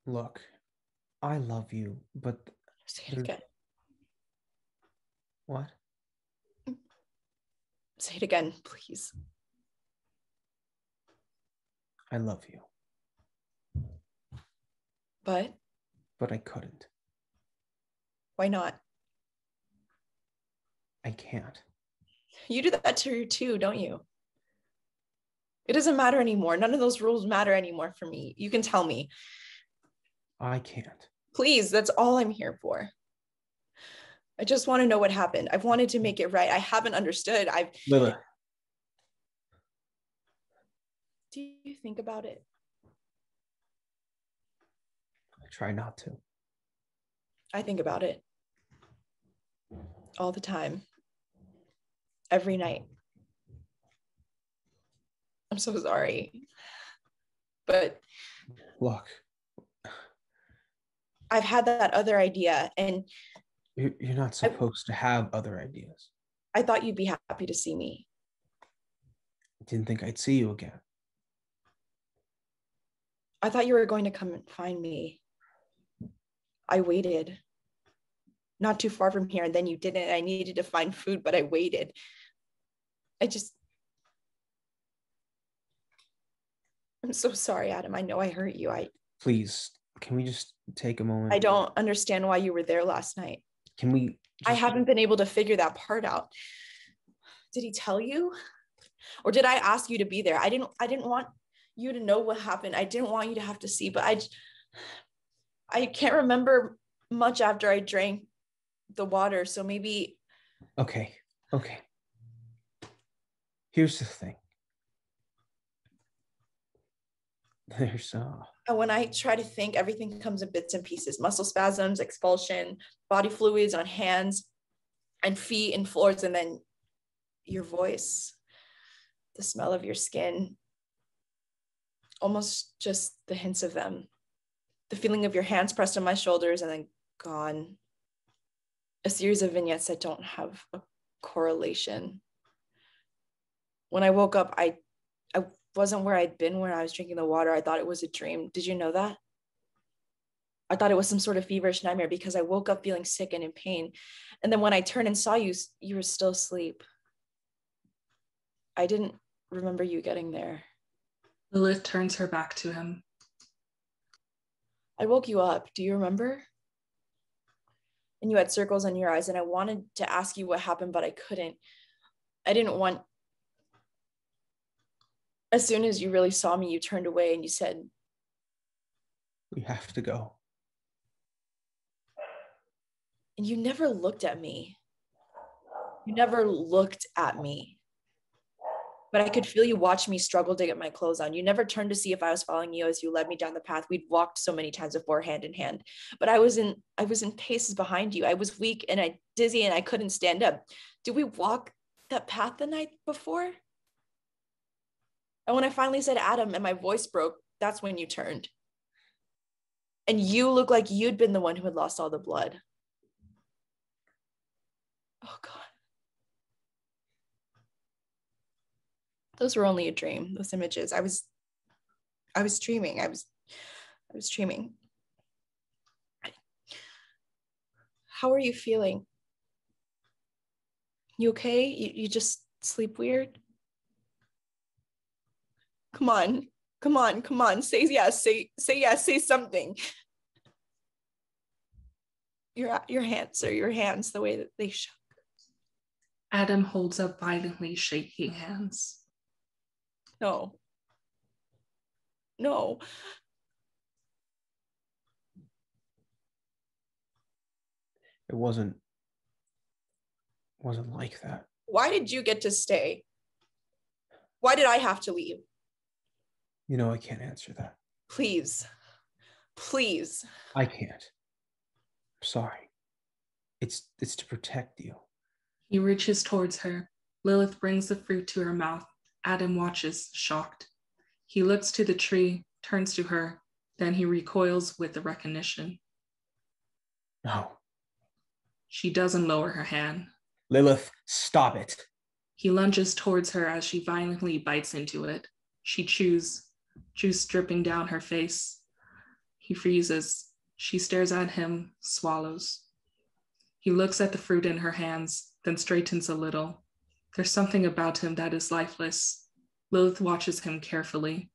Look, I love you, but... Say it again. What? Say it again, please. I love you. But? But I couldn't. Why not? I can't. You do that to her too, don't you? It doesn't matter anymore. None of those rules matter anymore for me. You can tell me. I can't. Please, that's all I'm here for. I just want to know what happened. I've wanted to make it right. I haven't understood. Lilith. Do you think about it? I try not to. I think about it. All the time. Every night. I'm so sorry. But Look, I've had that other idea, and you're not supposed to have other ideas. I thought you'd be happy to see me. I didn't think I'd see you again. I thought you were going to come and find me. I waited. Not too far from here, and then you didn't. I needed to find food, but I waited. I'm so sorry, Adam. I know I hurt you. Please, can we just take a moment? I don't understand why you were there last night. Can we I haven't been able to figure that part out. Did he tell you? Or did I ask you to be there? I didn't want you to know what happened. I didn't want you to have to see, but I can't remember much after I drank the water, so maybe. Okay. Here's the thing. There's When I try to think, everything comes in bits and pieces: muscle spasms, expulsion, body fluids on hands and feet and floors, and then your voice, the smell of your skin, almost just the hints of them, the feeling of your hands pressed on my shoulders and then gone. A series of vignettes that don't have a correlation. When I woke up, I wasn't where I'd been when I was drinking the water. I thought it was a dream. Did you know that? I thought it was some sort of feverish nightmare because I woke up feeling sick and in pain. And then when I turned and saw you, you were still asleep. I didn't remember you getting there. Lilith turns her back to him. I woke you up. Do you remember? And you had circles in your eyes, and I wanted to ask you what happened, but I couldn't. I didn't want. As soon as you really saw me, you turned away and you said, we have to go. And you never looked at me. You never looked at me. But I could feel you watch me struggle to get my clothes on. You never turned to see if I was following you as you led me down the path. We'd walked so many times before, hand in hand. But I was in paces behind you. I was weak and dizzy and I couldn't stand up. Did we walk that path the night before? And when I finally said Adam and my voice broke, that's when you turned. And you looked like you'd been the one who had lost all the blood. Oh God. Those were only a dream, those images. I was dreaming. I was dreaming. How are you feeling? You okay? You just sleep weird? Come on. Say yes, say yes, say something. Your hands, the way that they shook. Adam holds up violently shaking hands. No. It wasn't like that. Why did you get to stay? Why did I have to leave? You know, I can't answer that. Please. I can't. I'm sorry. It's to protect you. He reaches towards her. Lilith brings the fruit to her mouth. Adam watches, shocked. He looks to the tree, turns to her, then he recoils with the recognition. No. She doesn't lower her hand. Lilith, stop it. He lunges towards her as she violently bites into it. She chews, juice dripping down her face. He freezes. She stares at him, swallows. He looks at the fruit in her hands, then straightens a little. There's something about him that is lifeless. Lilith watches him carefully.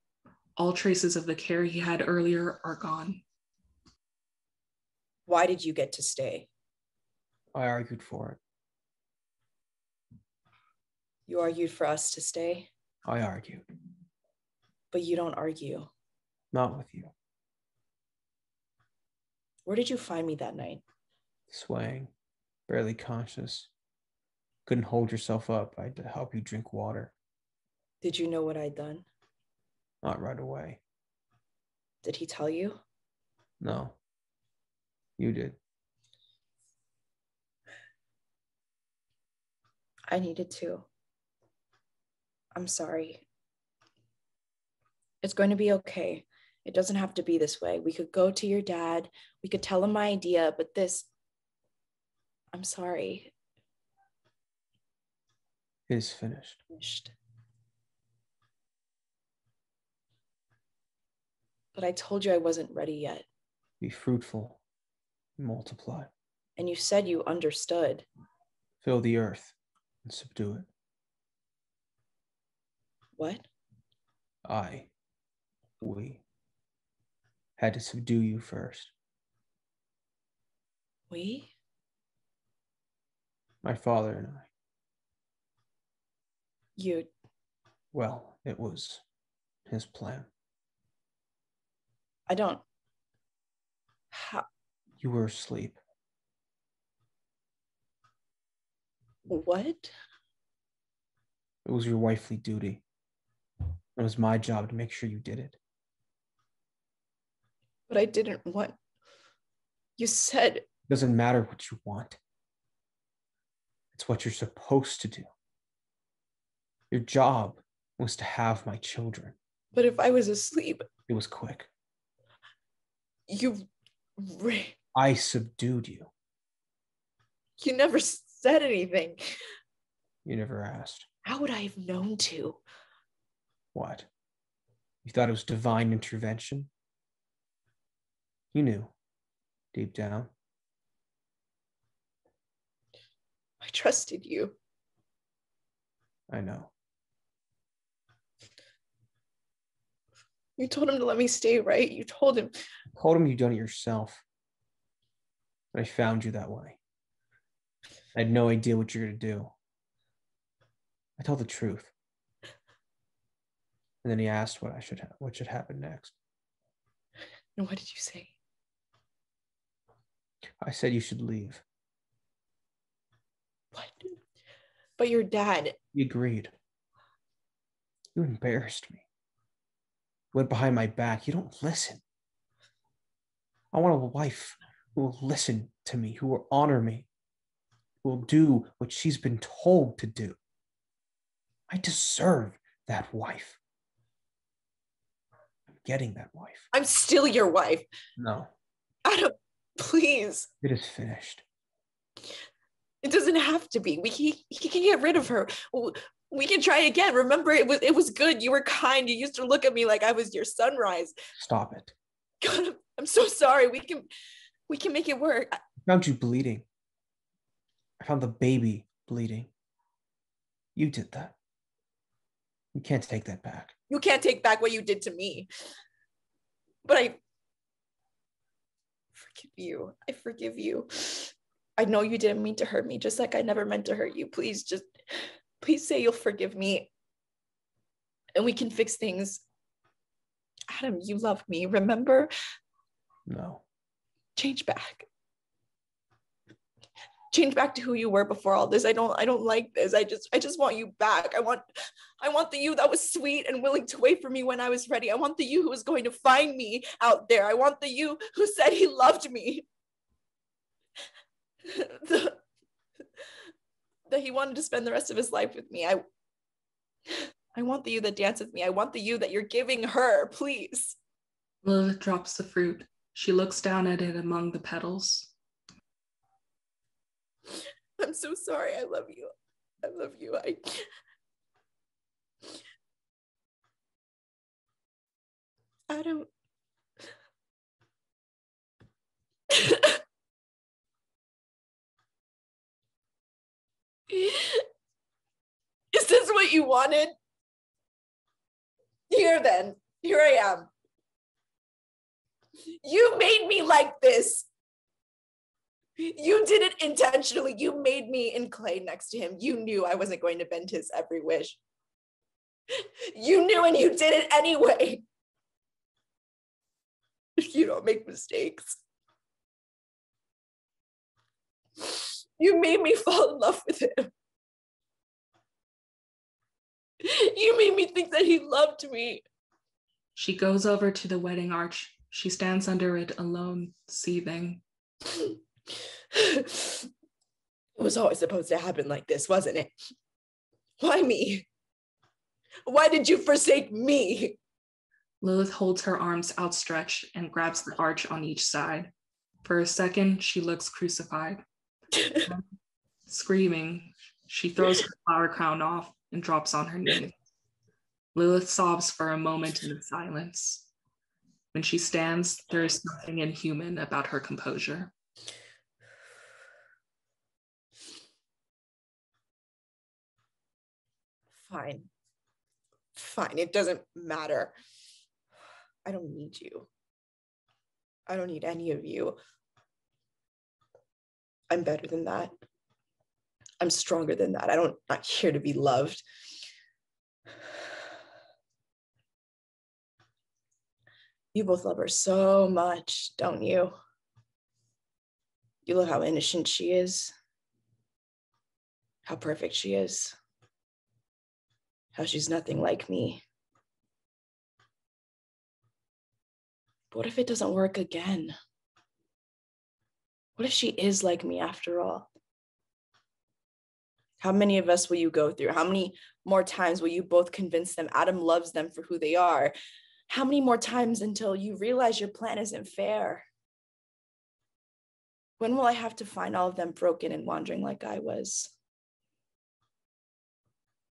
All traces of the care he had earlier are gone. Why did you get to stay? I argued for it. You argued for us to stay? I argued. But you don't argue. Not with you. Where did you find me that night? Swaying, barely conscious. Couldn't hold yourself up. I had to help you drink water. Did you know what I'd done? Not right away. Did he tell you? No. You did. I needed to. I'm sorry. It's going to be okay. It doesn't have to be this way. We could go to your dad. We could tell him my idea, but this, I'm sorry. It is finished. But I told you I wasn't ready yet. Be fruitful, multiply. And you said you understood. Fill the earth and subdue it. What? We had to subdue you first. We? My father and I. You. Well, it was his plan. I don't. How? You were asleep. What? It was your wifely duty. It was my job to make sure you did it. But I didn't want. You said. It doesn't matter what you want. It's what you're supposed to do. Your job was to have my children. But if I was asleep. It was quick. You. I subdued you. You never said anything. You never asked. How would I have known to? What? You thought it was divine intervention? You knew, deep down. I trusted you. I know. You told him to let me stay, right? You told him. I told him you'd done it yourself. But I found you that way. I had no idea what you're going to do. I told the truth. And then he asked what should happen next. And what did you say? I said you should leave. What? But your dad. He agreed. You embarrassed me. You went behind my back. You don't listen. I want a wife who will listen to me, who will honor me, who will do what she's been told to do. I deserve that wife. I'm getting that wife. I'm still your wife. No. Adam, please. It is finished. It doesn't have to be. He can get rid of her. We can try again. Remember, it was good. You were kind. You used to look at me like I was your sunrise. Stop it. God, I'm so sorry. We can make it work. I found you bleeding. I found the baby bleeding. You did that. You can't take that back. You can't take back what you did to me. But I forgive you. I forgive you. I know you didn't mean to hurt me, just like I never meant to hurt you. Please say you'll forgive me. And we can fix things. Adam, you love me, remember? No. Change back. Change back to who you were before all this. I don't like this. I just want you back. I want the you that was sweet and willing to wait for me when I was ready. I want the you who was going to find me out there. I want the you who said he loved me. That he wanted to spend the rest of his life with me. I want the you that dances with me. I want the you that you're giving her, please. Lilith drops the fruit. She looks down at it among the petals. I'm so sorry. I love you. I love you. Adam. Is this what you wanted? Here then, here I am. You made me like this. You did it intentionally. You made me in clay next to him. You knew I wasn't going to bend his every wish. You knew and you did it anyway. You don't make mistakes. You made me fall in love with him. You made me think that he loved me. She goes over to the wedding arch. She stands under it alone, seething. It was always supposed to happen like this, wasn't it? Why me? Why did you forsake me? Lilith holds her arms outstretched and grabs the arch on each side. For a second, she looks crucified. Screaming, she throws her flower crown off and drops on her knees. Lilith sobs for a moment in the silence. When she stands, there is nothing inhuman about her composure. Fine. Fine, it doesn't matter. I don't need you. I don't need any of you. I'm better than that. I'm stronger than that. I'm not here to be loved. You both love her so much, don't you? You love how innocent she is, how perfect she is, how she's nothing like me. But what if it doesn't work again? What if she is like me after all? How many of us will you go through? How many more times will you both convince them Adam loves them for who they are? How many more times until you realize your plan isn't fair? When will I have to find all of them broken and wandering like I was?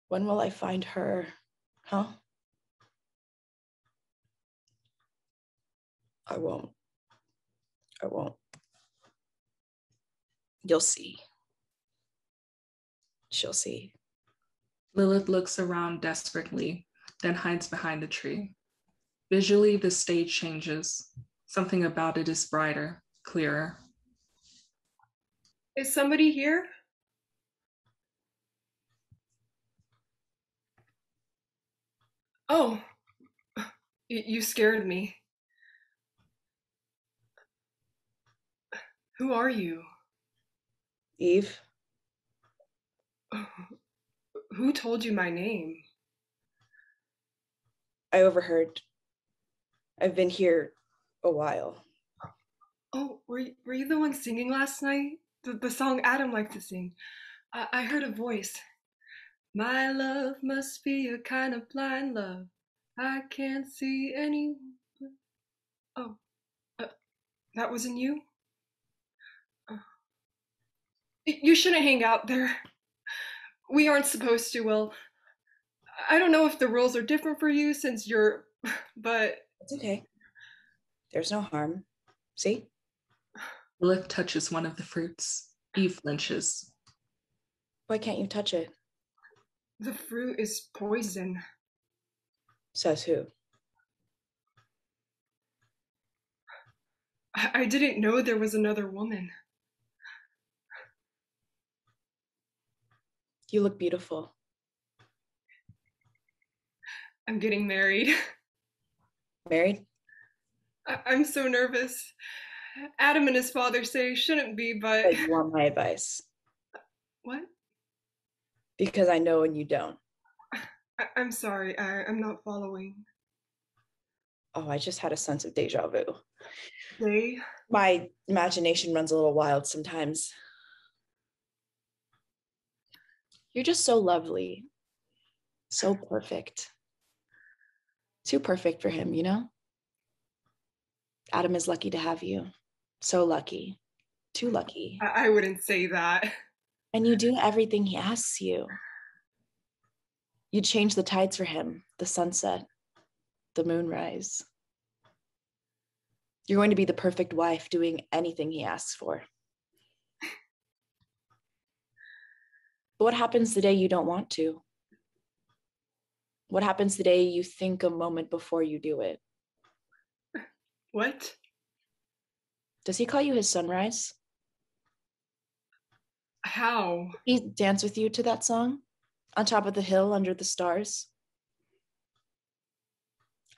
When will I find her? Huh? I won't. I won't. You'll see. She'll see. Lilith looks around desperately, then hides behind a tree. Visually, the stage changes. Something about it is brighter, clearer. Is somebody here? Oh, you scared me. Who are you? Eve? Who told you my name? I overheard. I've been here a while. Oh, were you the one singing last night? The song Adam liked to sing. I heard a voice. My love must be a kind of blind love. I can't see any. Oh, that wasn't you? You shouldn't hang out there. We aren't supposed to. Well, I don't know if the rules are different for you since you're, but. It's okay. There's no harm. See? Lilith touches one of the fruits. Eve flinches. Why can't you touch it? The fruit is poison. Says who? I didn't know there was another woman. You look beautiful. I'm getting married. Married? I'm so nervous. Adam and his father say shouldn't be, but you want my advice. What? Because I know and you don't. I'm sorry, I'm not following. Oh, I just had a sense of deja vu. They? My imagination runs a little wild sometimes. You're just so lovely. So perfect. Too perfect for him, you know? Adam is lucky to have you. So lucky. Too lucky. I wouldn't say that. And you do everything he asks you. You change the tides for him, the sunset, the moonrise. You're going to be the perfect wife doing anything he asks for. But what happens the day you don't want to? What happens the day you think a moment before you do it? What? Does he call you his sunrise? How? He dance with you to that song? On top of the hill under the stars?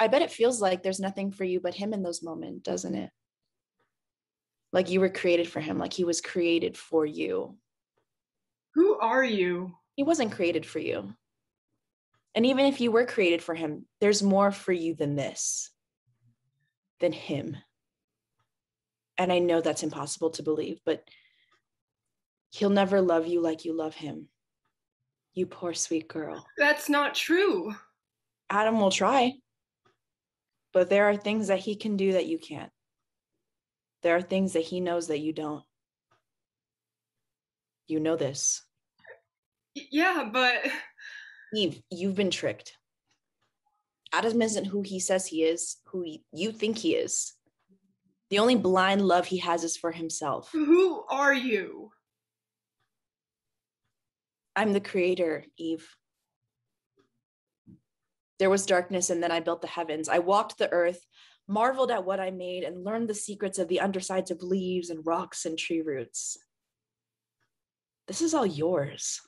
I bet it feels like there's nothing for you but him in those moments, doesn't it? Like you were created for him, like he was created for you. Who are you? He wasn't created for you. And even if you were created for him, there's more for you than this, than him. And I know that's impossible to believe, but he'll never love you like you love him. You poor sweet girl. That's not true. Adam will try. But there are things that he can do that you can't. There are things that he knows that you don't. You know this. Yeah, but... Eve, you've been tricked. Adam isn't who he says he is, who you think he is. The only blind love he has is for himself. Who are you? I'm the creator, Eve. There was darkness, and then I built the heavens. I walked the earth, marveled at what I made, and learned the secrets of the undersides of leaves and rocks and tree roots. This is all yours.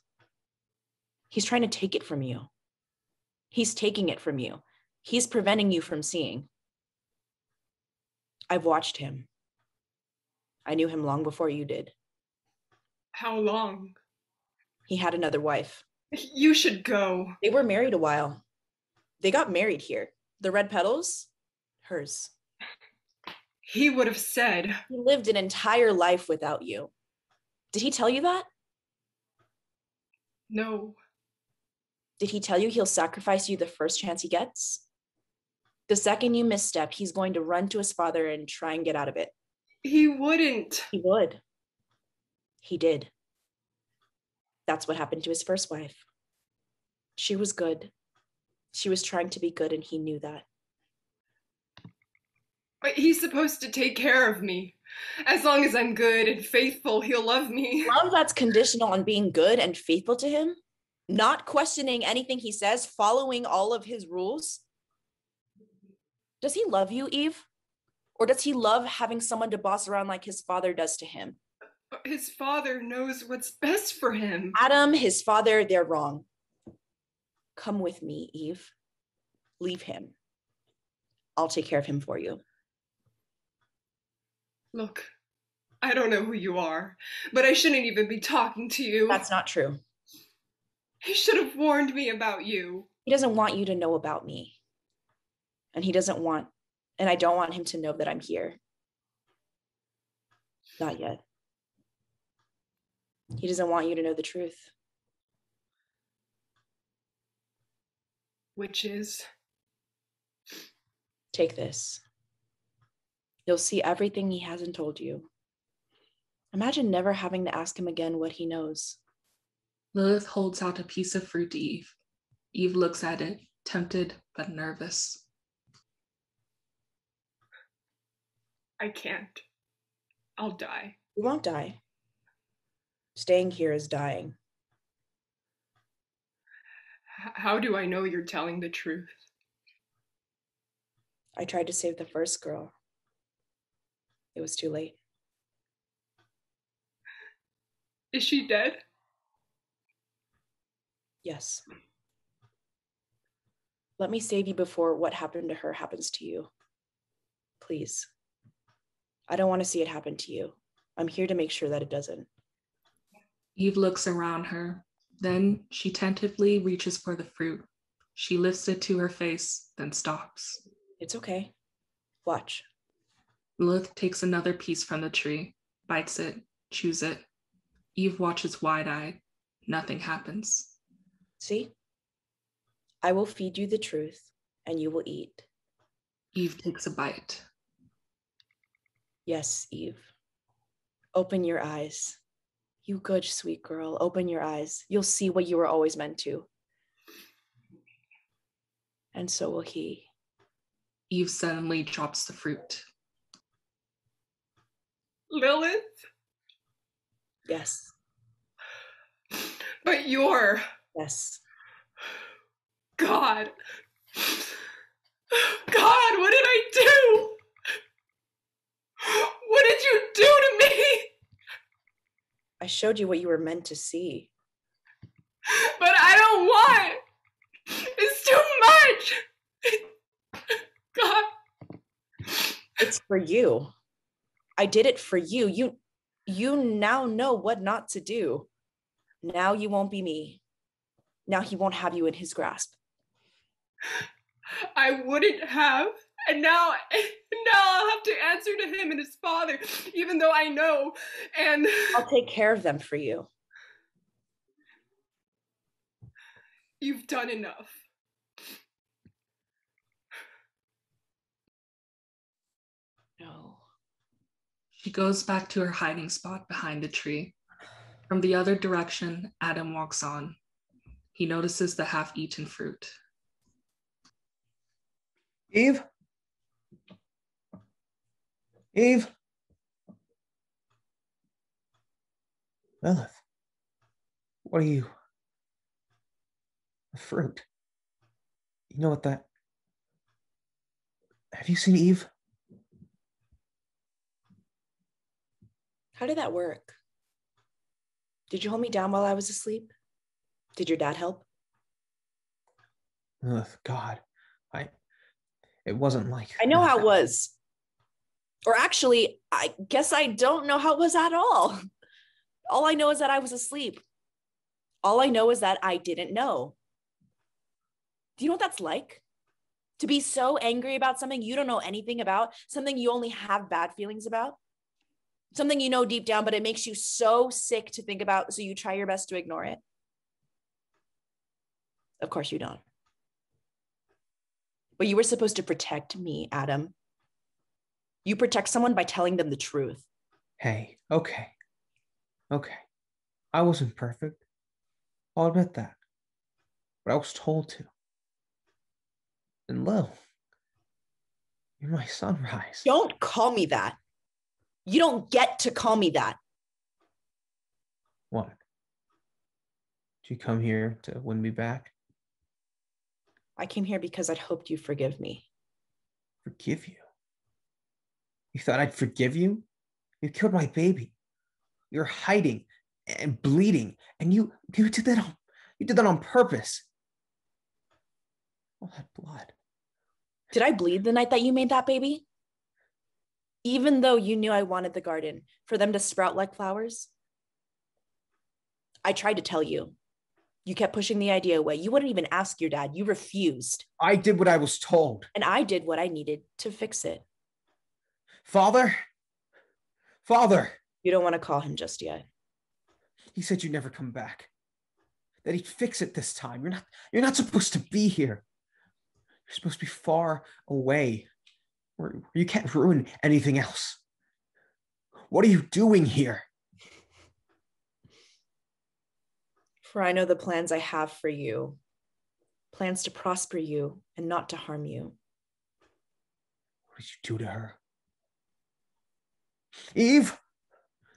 He's trying to take it from you. He's taking it from you. He's preventing you from seeing. I've watched him. I knew him long before you did. How long? He had another wife. You should go. They were married a while. They got married here. The red petals, hers. He would have said. He lived an entire life without you. Did he tell you that? No. Did he tell you he'll sacrifice you the first chance he gets? The second you misstep, he's going to run to his father and try and get out of it. He wouldn't. He would. He did. That's what happened to his first wife. She was good. She was trying to be good, and he knew that. But he's supposed to take care of me. As long as I'm good and faithful, he'll love me. Love that's conditional on being good and faithful to him, not questioning anything he says, following all of his rules. Does he love you, Eve? Or does he love having someone to boss around like his father does to him? But his father knows what's best for him. Adam, his father, they're wrong. Come with me, Eve. Leave him. I'll take care of him for you. Look, I don't know who you are, but I shouldn't even be talking to you. That's not true. He should have warned me about you. He doesn't want you to know about me. And I don't want him to know that I'm here. Not yet. He doesn't want you to know the truth. Which is? Take this. You'll see everything he hasn't told you. Imagine never having to ask him again what he knows. Lilith holds out a piece of fruit to Eve. Eve looks at it, tempted but nervous. I can't. I'll die. You won't die. Staying here is dying. How do I know you're telling the truth? I tried to save the first girl. It was too late. Is she dead? Yes. Let me save you before what happened to her happens to you. Please. I don't want to see it happen to you. I'm here to make sure that it doesn't. Eve looks around her. Then she tentatively reaches for the fruit. She lifts it to her face, then stops. It's okay. Watch. Lilith takes another piece from the tree, bites it, chews it. Eve watches wide-eyed. Nothing happens. See? I will feed you the truth, and you will eat. Eve takes a bite. Yes, Eve. Open your eyes. You good, sweet girl. Open your eyes. You'll see what you were always meant to. And so will he. Eve suddenly drops the fruit. Lilith? Yes. But you're... Yes. God. God, what did I do? What did you do to me? I showed you what you were meant to see. But I don't want. It's too much. God. It's for you. I did it for you. You now know what not to do. Now you won't be me. Now he won't have you in his grasp. I wouldn't have. And now I'll have to answer to him and his father, even though I know. And I'll take care of them for you. You've done enough. She goes back to her hiding spot behind the tree. From the other direction, Adam walks on. He notices the half-eaten fruit. Eve? Eve? Lilith, what are you? A fruit. You know what that... Have you seen Eve? How did that work? Did you hold me down while I was asleep? Did your dad help? Lilith, God, it wasn't like... I know how it was. Or actually, I guess I don't know how it was at all. All I know is that I was asleep. All I know is that I didn't know. Do you know what that's like? To be so angry about something you don't know anything about, something you only have bad feelings about, something you know deep down, but it makes you so sick to think about, so you try your best to ignore it. Of course you don't. But you were supposed to protect me, Adam. You protect someone by telling them the truth. Hey, okay. I wasn't perfect. I'll admit that. But I was told to. And Lil, you're my sunrise. Don't call me that. You don't get to call me that. What? Did you come here to win me back? I came here because I'd hoped you'd forgive me. Forgive you? You thought I'd forgive you? You killed my baby. You're hiding and bleeding, and you did that on purpose. All that blood. Did I bleed the night that you made that baby? Even though you knew I wanted the garden for them to sprout like flowers? I tried to tell you. You kept pushing the idea away. You wouldn't even ask your dad. You refused. I did what I was told. And I did what I needed to fix it. Father? You don't want to call him just yet. He said you'd never come back. That he'd fix it this time. You're not supposed to be here. You're supposed to be far away, where you can't ruin anything else. What are you doing here? For I know the plans I have for you. Plans to prosper you and not to harm you. What did you do to her? Eve?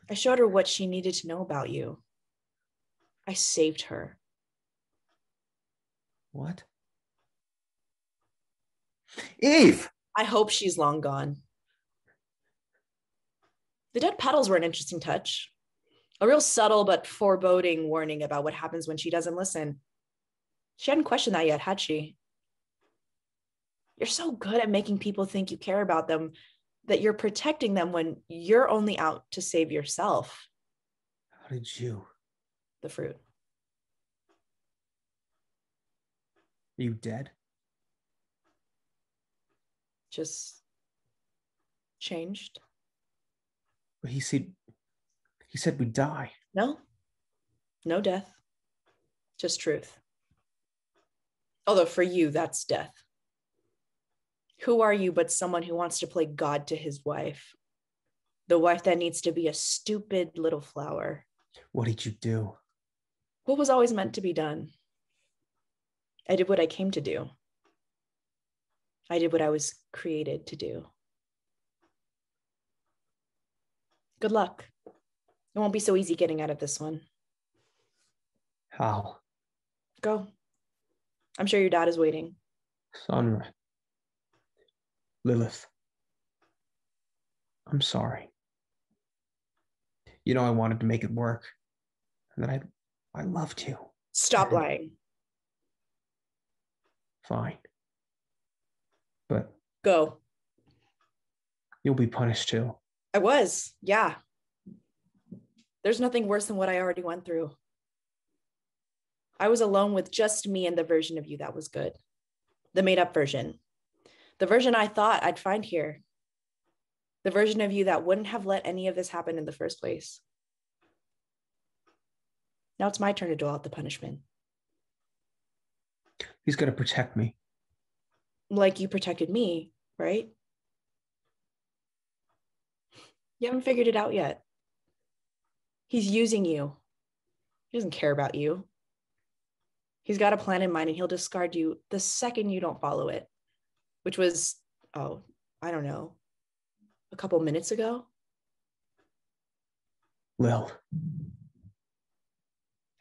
I showed her what she needed to know about you. I saved her. What? Eve! I hope she's long gone. The dead petals were an interesting touch. A real subtle but foreboding warning about what happens when she doesn't listen. She hadn't questioned that yet, had she? You're so good at making people think you care about them, that you're protecting them when you're only out to save yourself. How did you? The fruit. Are you dead? Just changed. But he said we'd die. No death, just truth. Although for you, that's death. Who are you but someone who wants to play God to his wife? The wife that needs to be a stupid little flower. What did you do? What was always meant to be done? I did what I came to do. I did what I was created to do. Good luck. It won't be so easy getting out of this one. How? Go. I'm sure your dad is waiting. Sunrise. Lilith. I'm sorry. You know I wanted to make it work. And that I loved you. Stop lying. Fine. But Go. you'll be punished too. I was, yeah. There's nothing worse than what I already went through. I was alone with just me and the version of you that was good. The made-up version. The version I thought I'd find here. The version of you that wouldn't have let any of this happen in the first place. Now it's my turn to dole out the punishment. He's going to protect me. Like you protected me, right? You haven't figured it out yet. He's using you. He doesn't care about you. He's got a plan in mind and he'll discard you the second you don't follow it, which was, I don't know, a couple minutes ago. Lil.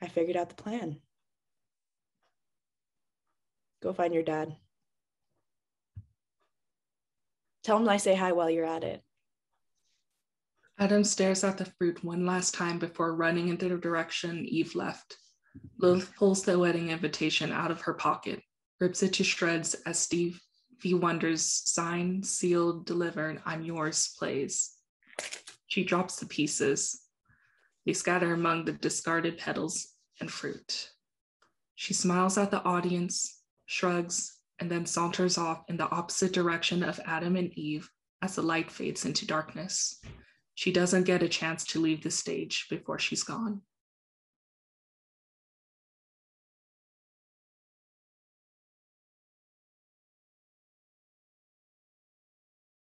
I figured out the plan. Go find your dad. Tell him I say hi while you're at it. Adam stares at the fruit one last time before running into the direction Eve left. Lilith pulls the wedding invitation out of her pocket, rips it to shreds as Stevie Wonder's "Signed, Sealed, Delivered, I'm Yours" plays. She drops the pieces. They scatter among the discarded petals and fruit. She smiles at the audience, shrugs, and then saunters off in the opposite direction of Adam and Eve as the light fades into darkness. She doesn't get a chance to leave the stage before she's gone.